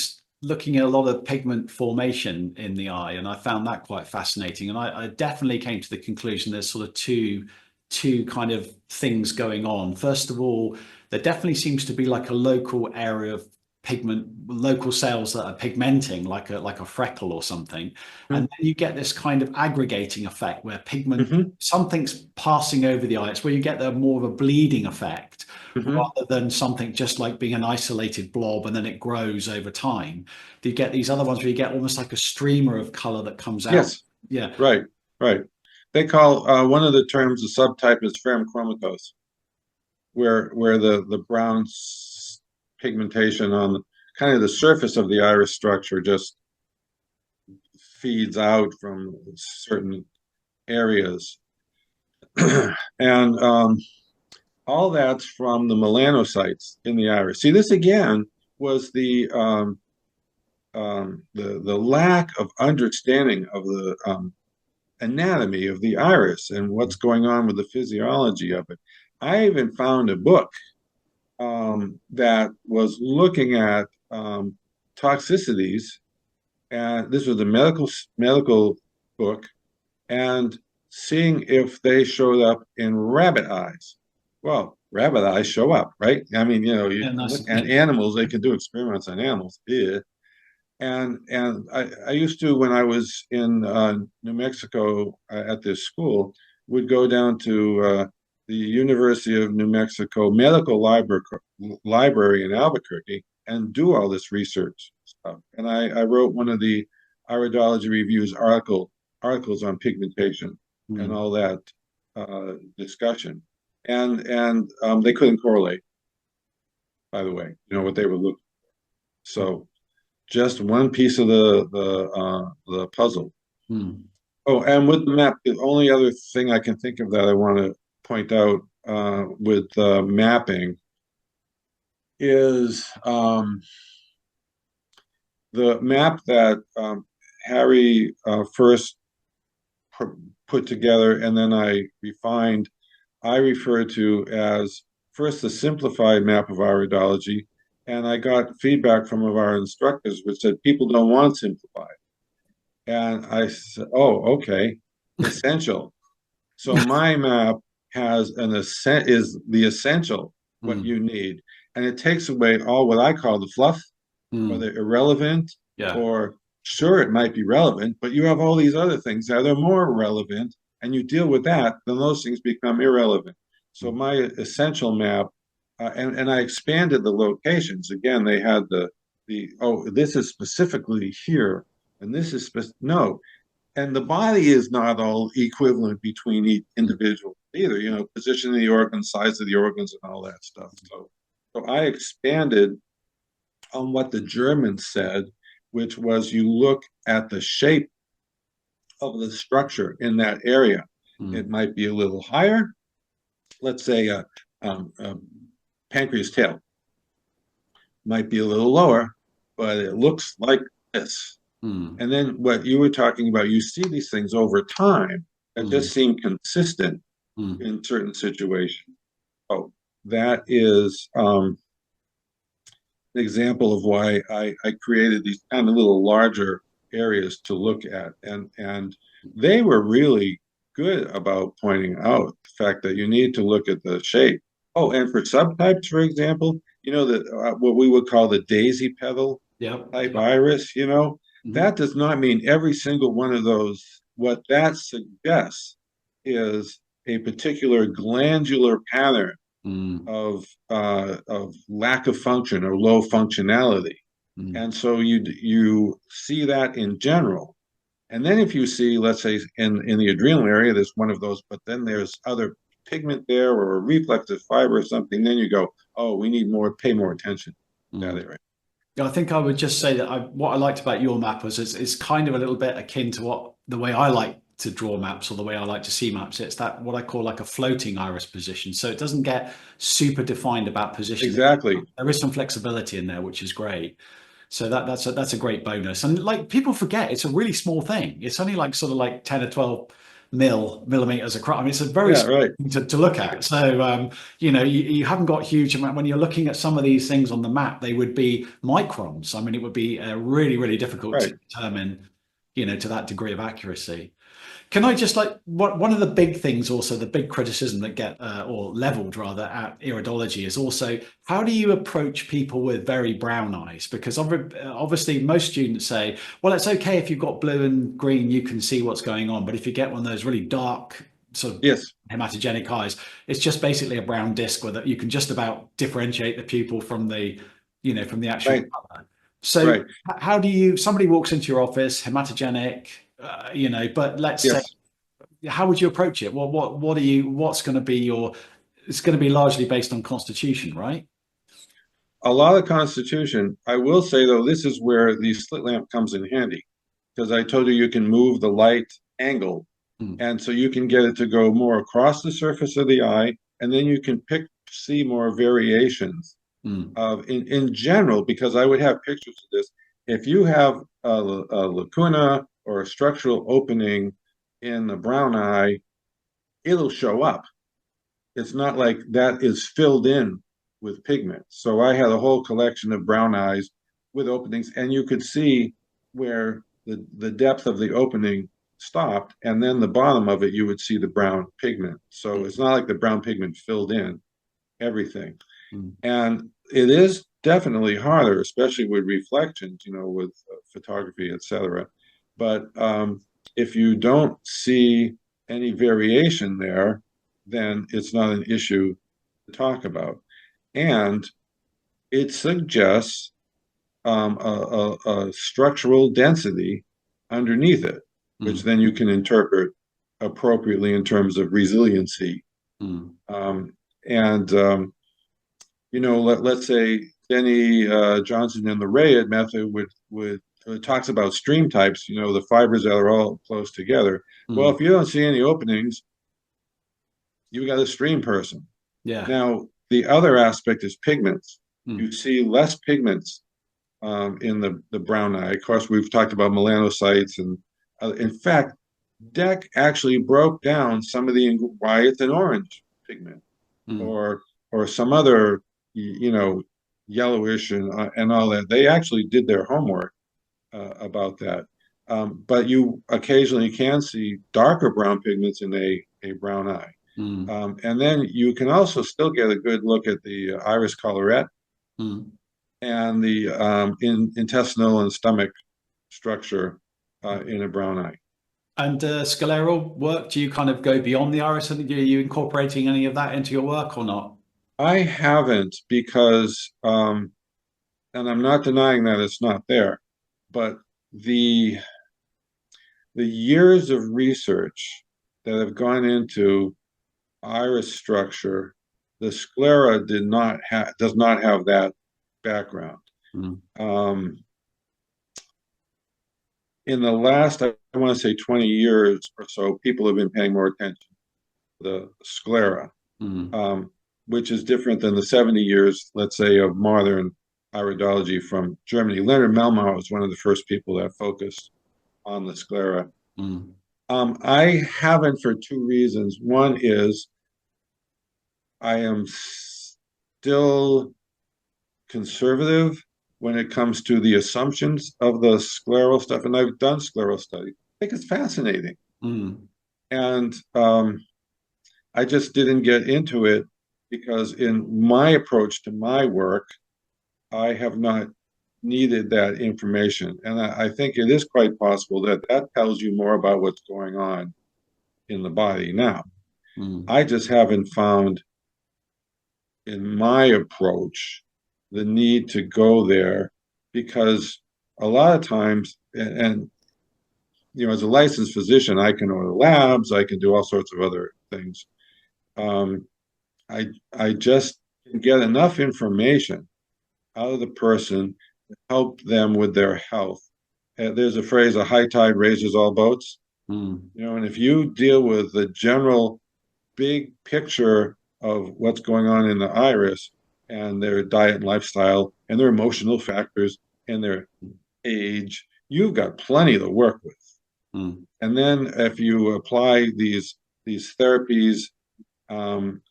looking at a lot of pigment formation in the eye, and I found that quite fascinating. And I definitely came to the conclusion there's sort of two kind of things going on. First of all, there definitely seems to be like a local area of pigment, local cells that are pigmenting, like a freckle or something, and then you get this kind of aggregating effect where pigment, Mm-hmm. something's passing over the eye. It's where you get the more of a bleeding effect Mm-hmm. rather than something just like being an isolated blob and then it grows over time. You get these other ones where you get almost like a streamer of color that comes out. Yes, Yeah. right, right. They call one of the terms, the subtype is ferrochromatose, where the brown pigmentation on kind of the surface of the iris structure just feeds out from certain areas. And all that's from the melanocytes in the iris. See, this again was the lack of understanding of the anatomy of the iris and what's going on with the physiology of it. I even found a book that was looking at toxicities, and this was a medical book, and seeing if they showed up in rabbit eyes. Well, rabbit eyes show up, right? I mean, you know, you Yeah, nice. look at animals; they can do experiments on animals. Yeah. And I used to, when I was in New Mexico at this school, would go down to the University of New Mexico Medical Library in Albuquerque and do all this research stuff. And I wrote one of the Iridology Reviews articles on pigmentation and all that discussion. And they couldn't correlate, by the way, you know, what they were looking for. So just one piece of the puzzle. Mm. Oh, and with the map, the only other thing I can think of that I want to point out with mapping is the map that Harry first put together, and then I refined. I refer to as first the simplified map of iridology, and I got feedback from our instructors which said people don't want simplified. And I said, oh, okay, essential. So my map has is the essential, what you need. And it takes away all what I call the fluff, whether irrelevant Yeah. or sure, it might be relevant, but you have all these other things that are more relevant, and you deal with that, then those things become irrelevant. So my essential map, and I expanded the locations. Again, they had oh, this is specifically here, and this is no, and the body is not all equivalent between each individual either. You know, position of the organ, size of the organs, and all that stuff. So I expanded on what the Germans said, which was you look at the shape of the structure in that area. It might be a little higher. Let's say a pancreas tail might be a little lower, but it looks like this. And then what you were talking about, you see these things over time that just seem consistent in certain situations. Oh, that is an example of why I created these kind of little larger areas to look at. And they were really good about pointing out the fact that you need to look at the shape. Oh, and for subtypes, for example, you know, that what we would call the daisy petal type iris, you know, that does not mean every single one of those. What that suggests is a particular glandular pattern of lack of function or low functionality. And so you see that in general. And then if you see, let's say in the adrenal area, there's one of those, but then there's other pigment there or a reflective fiber or something, then you go, oh, we need pay more attention to that area. I think I would just say that what I liked about your map was it's kind of a little bit akin to the way I like to draw maps or the way I like to see maps. It's that what I call like a floating iris position. So it doesn't get super defined about positioning. Exactly. There is some flexibility in there, which is great. So that's a great bonus. And like people forget, it's a really small thing. It's only like sort of like 10 or 12 millimeters across. I mean, it's a very small thing to look at. So, you know, you haven't got huge amount. When you're looking at some of these things on the map, they would be microns. I mean, it would be really, really difficult to determine, you know, to that degree of accuracy. Can I just like one of the big things also, the big criticism that get or leveled rather at iridology is also how do you approach people with very brown eyes? Because obviously most students say, well, it's okay if you've got blue and green, you can see what's going on. But if you get one of those really dark sort of Yes, hematogenic eyes, it's just basically a brown disc where you can just about differentiate the pupil from the, from the actual right, color. So right. how do you, somebody walks into your office, hematogenic, but let's say, Yes. how would you approach it? What are you, what's going to be your, it's going to be largely based on constitution, right? A lot of constitution. I will say though, this is where the slit lamp comes in handy because I told you can move the light angle, Mm, and so you can get it to go more across the surface of the eye, and then you can see more variations mm, of in general. Because I would have pictures of this. If you have a lacuna or a structural opening in the brown eye, it'll show up. It's not like that is filled in with pigment. So I had a whole collection of brown eyes with openings, and you could see where the depth of the opening stopped, and then the bottom of it, you would see the brown pigment. So it's not like the brown pigment filled in everything. mm, And it is definitely harder, especially with reflections, with photography, etc. But if you don't see any variation there, then it's not an issue to talk about. And it suggests a structural density underneath it, which mm, then you can interpret appropriately in terms of resiliency. mm, Um, and let's say Denny Johnson in the Rayet method would talks about stream types. The fibers that are all close together. Well, mm. if you don't see any openings, you got a stream person. Yeah. Now, the other aspect is pigments. You Mm, see less pigments in the brown eye. Of course, we've talked about melanocytes, and in fact, Deck actually broke down some of the why it's an orange pigment, mm, or some other, yellowish and all that. They actually did their homework about that. But you occasionally can see darker brown pigments in a brown eye. mm, And then you can also still get a good look at the iris colorette mm. and the intestinal and stomach structure in a brown eye. And scleral work, do you kind of go beyond the iris? Are you incorporating any of that into your work or not? I haven't because, and I'm not denying that it's not there, but the the years of research that have gone into iris structure, the sclera does not have that background. Mm, Um, in the last, I want to say 20 years or so, people have been paying more attention to the sclera, mm, um, which is different than the 70 years, let's say, of modern iridology from Germany. Leonard Melmau was one of the first people that focused on the sclera. mm, I haven't for two reasons. One is I am still conservative when it comes to the assumptions of the scleral stuff, and I've done scleral study. I think it's fascinating, mm, and I just didn't get into it because in my approach to my work, I have not needed that information, and I think it is quite possible that that tells you more about what's going on in the body now. mm, I just haven't found in my approach the need to go there because a lot of times, and as a licensed physician, I can order labs, I can do all sorts of other things. Um, I just can get enough information out of the person to help them with their health. There's a phrase: "A high tide raises all boats." mm, And if you deal with the general big picture of what's going on in the iris and their diet and lifestyle and their emotional factors and their age, you've got plenty to work with. mm. And then if you apply these therapies,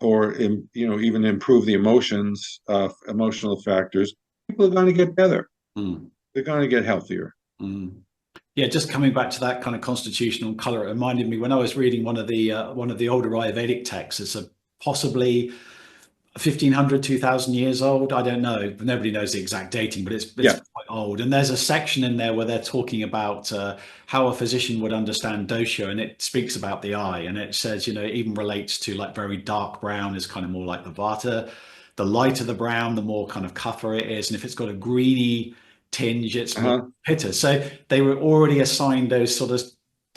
or even improve the emotional factors, people are going to get better. Mm, They're going to get healthier. mm. Yeah, just coming back to that kind of constitutional color, it reminded me when I was reading one of the older Ayurvedic texts. It's a possibly 1500, 2000 years old. I don't know. Nobody knows the exact dating, but it's Yeah. quite old. And there's a section in there where they're talking about how a physician would understand dosha, and it speaks about the eye, and it says, it even relates to like very dark brown is kind of more like the vata, the lighter the brown, the more kind of kapha it is, and if it's got a greeny tinge, it's more Uh-huh. pitta. So they were already assigned those sort of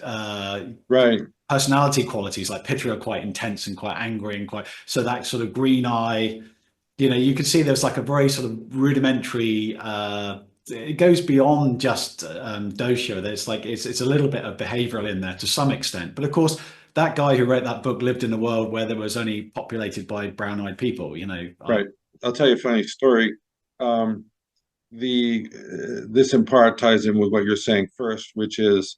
uh, Right. personality qualities, like pitta are quite intense and quite angry and quite, so that sort of green eye, you can see there's like a very sort of rudimentary it goes beyond just dosha. There's like it's a little bit of behavioral in there to some extent, but of course that guy who wrote that book lived in a world where there was only populated by brown-eyed people. Right. I'll tell you a funny story. Um, the This in part ties in with what you're saying first, which is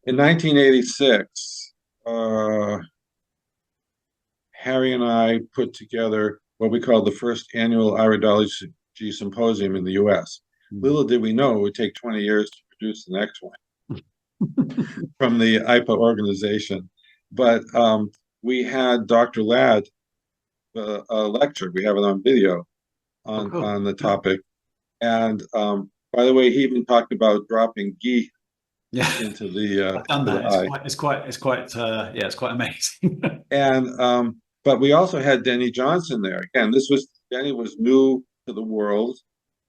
in 1986, Harry and I put together what we call the first annual iridology symposium in the U.S. Little did we know it would take 20 years to produce the next one from the IIPA organization. But we had Dr. Ladd a lecture. We have it on video Oh, cool. on the topic. And by the way, he even talked about dropping ghee Yeah. into I've done the that. eye. Yeah, it's quite amazing. And but we also had Denny Johnson there. Again, Denny was new to the world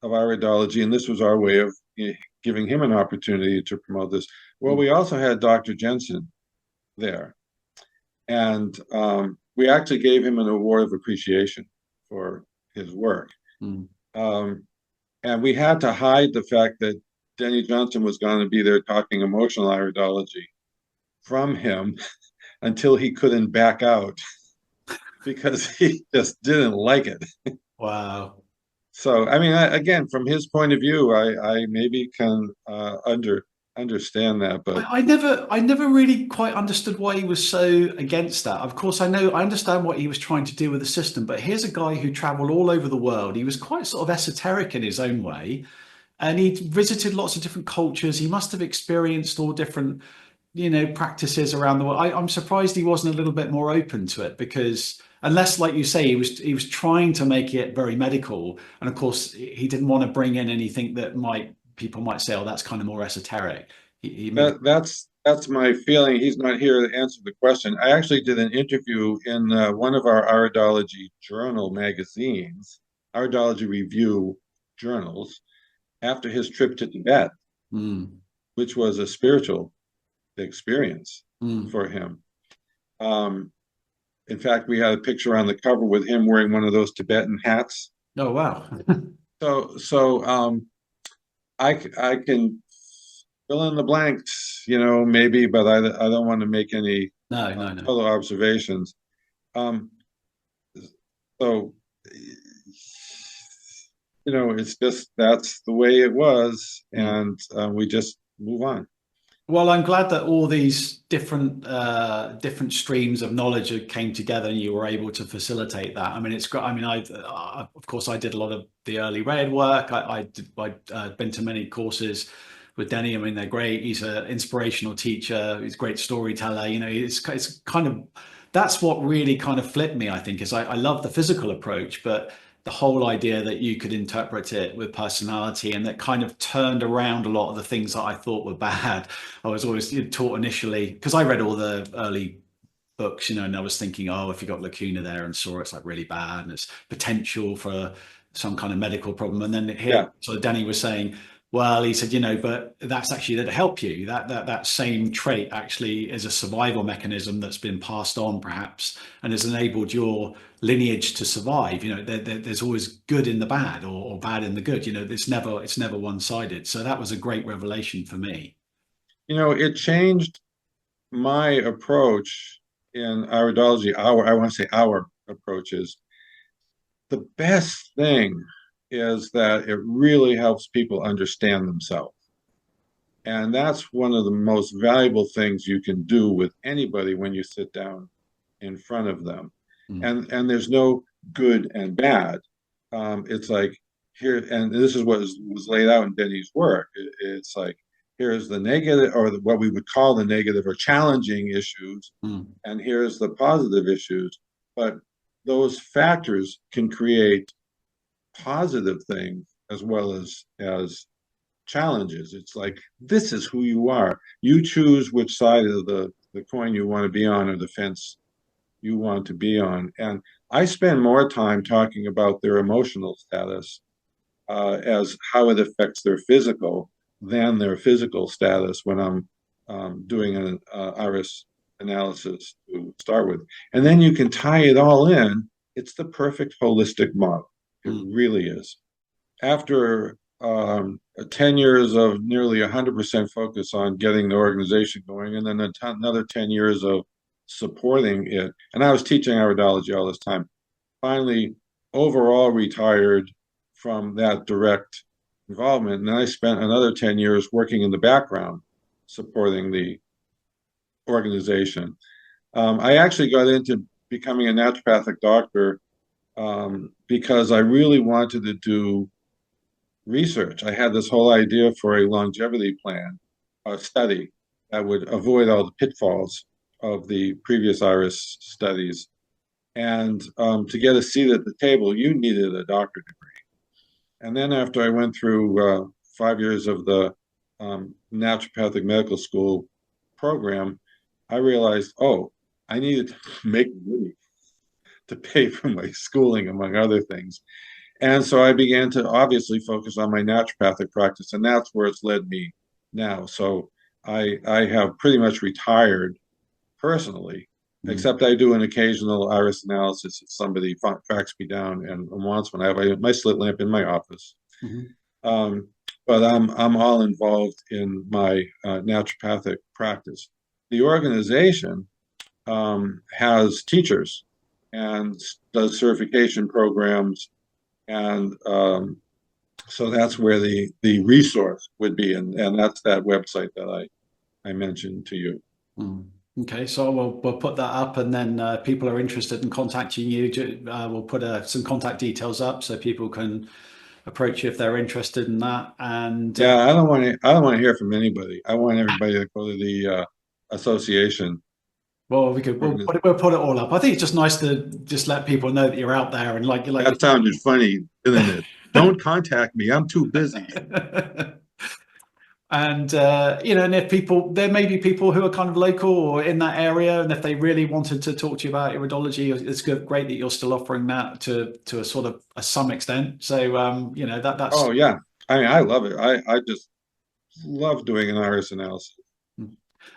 of iridology, and this was our way of giving him an opportunity to promote this. Well, we also had Dr. Jensen there, and we actually gave him an award of appreciation for his work. Mm. And we had to hide the fact that Denny Johnson was going to be there talking emotional iridology from him until he couldn't back out because he just didn't like it. Wow. So, I mean, again, from his point of view, I maybe can understand that, but I never really quite understood why he was so against that. Of course, I understand what he was trying to do with the system, but here's a guy who traveled all over the world. He was quite sort of esoteric in his own way, and he visited lots of different cultures. He must have experienced all different, practices around the world. I'm surprised he wasn't a little bit more open to it because unless, like you say, he was trying to make it very medical, and of course he didn't want to bring in anything that might people might say, oh, that's kind of more esoteric. He moved. that's my feeling. He's not here to answer the question. I actually did an interview in one of our iridology journal magazines, iridology review journals, after his trip to Tibet, Mm, which was a spiritual experience mm. for him. Um, in fact, we had a picture on the cover with him wearing one of those Tibetan hats. Oh, wow. So I can fill in the blanks, maybe, but I don't want to make any No, no, no. total observations. Um, so, it's just that's the way it was, Mm. and we just move on. Well, I'm glad that all these different streams of knowledge came together, and you were able to facilitate that. I mean, it's great. I mean, of course I did a lot of the early red work. I'd been to many courses with Denny. I mean, they're great. He's an inspirational teacher. He's a great storyteller. It's kind of that's what really kind of flipped me. I think is I love the physical approach, but the whole idea that you could interpret it with personality and that kind of turned around a lot of the things that I thought were bad. I was always taught initially because I read all the early books, and I was thinking, oh, if you got lacuna there and saw it's like really bad and it's potential for some kind of medical problem. And then here, Yeah, so Danny was saying, well, he said, but that's actually that help you. That same trait actually is a survival mechanism that's been passed on, perhaps, and has enabled your lineage to survive. There's always good in the bad or bad in the good. It's never one sided. So that was a great revelation for me. it changed my approach in iridology. I want to say our approaches. The best thing is that it really helps people understand themselves. And that's one of the most valuable things you can do with anybody when you sit down in front of them. Mm, And there's no good and bad. It's like, here, and this is what was laid out in Denny's work. It's like, here's the negative, or what we would call the negative or challenging issues, Mm. and here's the positive issues. But those factors can create positive things as well as challenges. It's like, this is who you are. You choose which side of the coin you want to be on, or the fence you want to be on. And I spend more time talking about their emotional status as how it affects their physical than their physical status when I'm doing an iris analysis to start with. And then you can tie it all in. It's the perfect holistic model. It Mm. really is. After 10 years of nearly 100% focus on getting the organization going, and then another 10 years of supporting it. And I was teaching iridology all this time. Finally, overall retired from that direct involvement. And then I spent another 10 years working in the background, supporting the organization. I actually got into becoming a naturopathic doctor because I really wanted to do research. I had this whole idea for a longevity plan, a study that would avoid all the pitfalls of the previous iris studies. And to get a seat at the table, you needed a doctorate degree. And then after I went through 5 years of the naturopathic medical school program, I realized, oh, I needed to make money to pay for my schooling, among other things. And so I began to obviously focus on my naturopathic practice, and that's where it's led me now. So I have pretty much retired personally, except I do an occasional iris analysis if somebody tracks me down and wants one. I have my slit lamp in my office. Mhm. Um, but I'm all involved in my naturopathic practice. The organization has teachers and does certification programs, and so that's where the resource would be, and that's that website that I mentioned to you. Mm. Okay, so we'll put that up, and then people are interested in contacting you. We'll put some contact details up so people can approach you if they're interested in that. And Yeah, I don't want to hear from anybody. I want everybody to go to the association. well, we'll put it all up. I think it's just nice to just let people know that you're out there and like That sounded funny, didn't it? Don't contact me. I'm too busy. And and if people, there may be people who are kind of local or in that area, and if they really wanted to talk to you about iridology, it's great that you're still offering that to a sort of some extent. So that's. Oh yeah, I love it. I just love doing an iris analysis.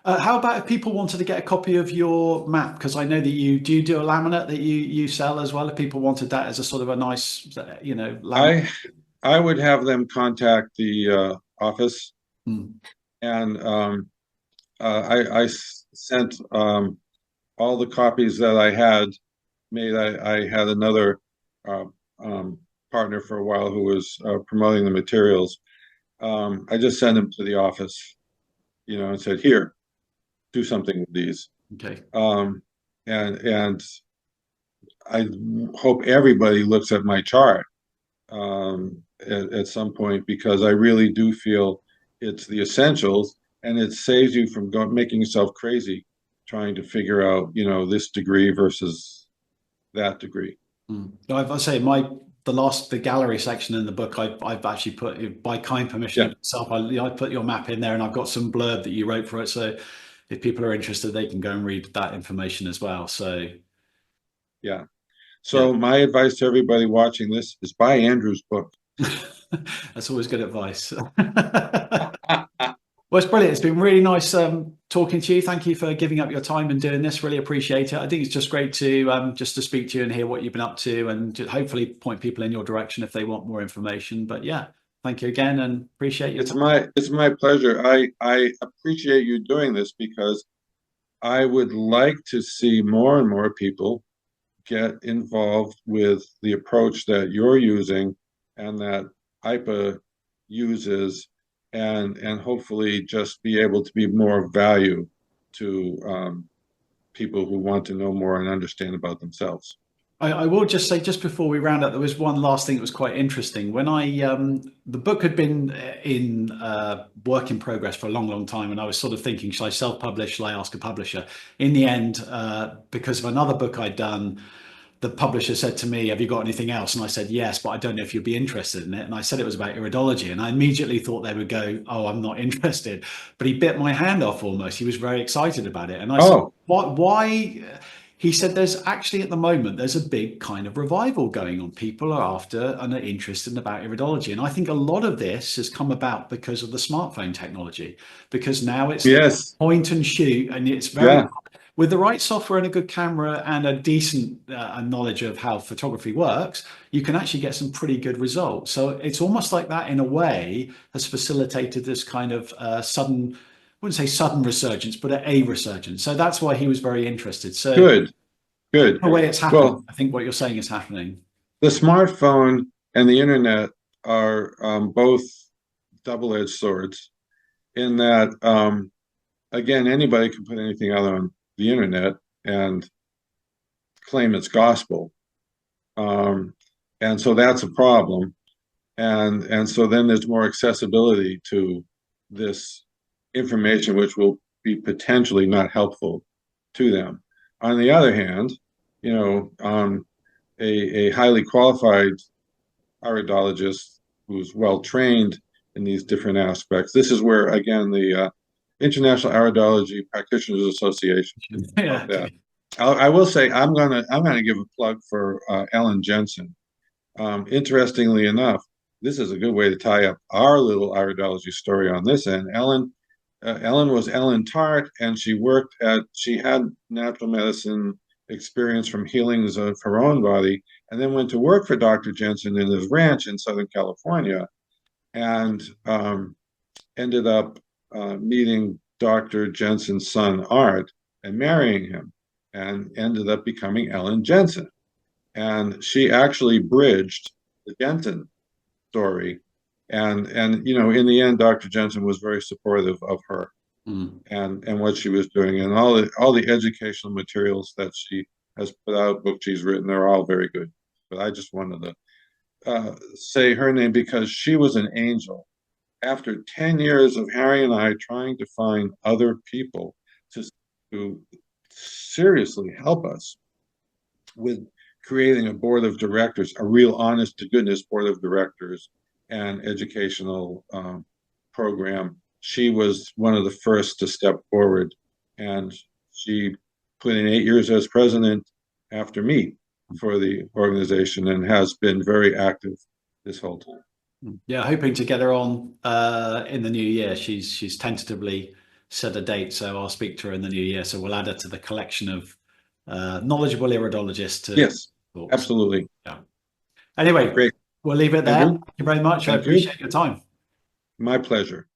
How about if people wanted to get a copy of your map? Because I know that you do a laminate that you sell as well. If people wanted that as a sort of a nice, laminate. I I would have them contact the office, Hmm. and I sent all the copies that I had made. I had another uh, um, partner for a while who was promoting the materials. I just sent them to the office, and said, "Here, do something with these." Okay. And I hope everybody looks at my chart at some point, because I really do feel it's the essentials, and it saves you from making yourself crazy trying to figure out, this degree versus that degree. I say the gallery section in the book, I've actually put, by kind permission Yeah, of yourself, I put your map in there, and I've got some blurb that you wrote for it. So if people are interested, they can go and read that information as well. So yeah. yeah, So my advice to everybody watching this is buy Andrew's book. that's always good advice. Well, it's brilliant. It's been really nice talking to you. Thank you for giving up your time and doing this. Really appreciate it. I think it's just great to just to speak to you and hear what you've been up to, and to hopefully point people in your direction if they want more information. But yeah, thank you again, and appreciate your It's time. my pleasure. I appreciate you doing this, because I would like to see more and more people get involved with the approach that you're using and that IIPA uses, and hopefully just be able to be more of value to people who want to know more and understand about themselves. I will just say, just before we round up, there was one last thing that was quite interesting. When the book had been in work in progress for a long, long time, and I was sort of thinking, shall I self-publish? Shall I ask a publisher? In the end, because of another book I'd done, the publisher said to me, have you got anything else? And I said, yes, but I don't know if you'd be interested in it. And I said it was about iridology. And I immediately thought they would go, oh, I'm not interested. But he bit my hand off almost. He was very excited about it. And I said, Oh, what, why? He said, there's actually at the moment, there's a big kind of revival going on. People are after and are interested about iridology. And I think a lot of this has come about because of the smartphone technology, because now it's yes. point and shoot, and it's very, Yeah, with the right software and a good camera and a decent knowledge of how photography works, you can actually get some pretty good results. So it's almost like that in a way has facilitated this kind of sudden, I wouldn't say sudden resurgence, but a resurgence. So that's why he was very interested. So good, good. the way it's happening, Well, I think what you're saying is happening. the smartphone and the internet are both double-edged swords in that, again, anybody can put anything out on the internet and claim it's gospel. Um, and so that's a problem. And so then there's more accessibility to this information, which will be potentially not helpful to them. On the other hand, you know, a highly qualified iridologist who's well trained in these different aspects. This is where, again, the International Iridology Practitioners Association Yeah, of that. okay. I will say I'm gonna give a plug for Ellen Jensen. Interestingly enough, this is a good way to tie up our little iridology story on this end. Ellen was Ellen Tart, and she had natural medicine experience from healings of her own body, and then went to work for Dr. Jensen in his ranch in Southern California, and ended up meeting Dr. Jensen's son Art and marrying him, and ended up becoming Ellen Jensen. And she actually bridged the Jensen story. And in the end, Dr. Jensen was very supportive of her Mm. and what she was doing, and all the educational materials that she has put out, books she's written, they're all very good. But I just wanted to say her name because she was an angel. After 10 years of Harry and I trying to find other people to, to seriously help us with creating a board of directors, a real honest to goodness board of directors and educational program. She was one of the first to step forward, and she put in 8 years as president after me for the organization and has been very active this whole time. Yeah, hoping to get her on in the new year. She's tentatively set a date, so I'll speak to her in the new year. So we'll add her to the collection of knowledgeable iridologists to Yes, talks. absolutely. Yeah. Anyway, Great. we'll leave it there. Andrew, Thank you very much. I thank you. appreciate your time. My pleasure.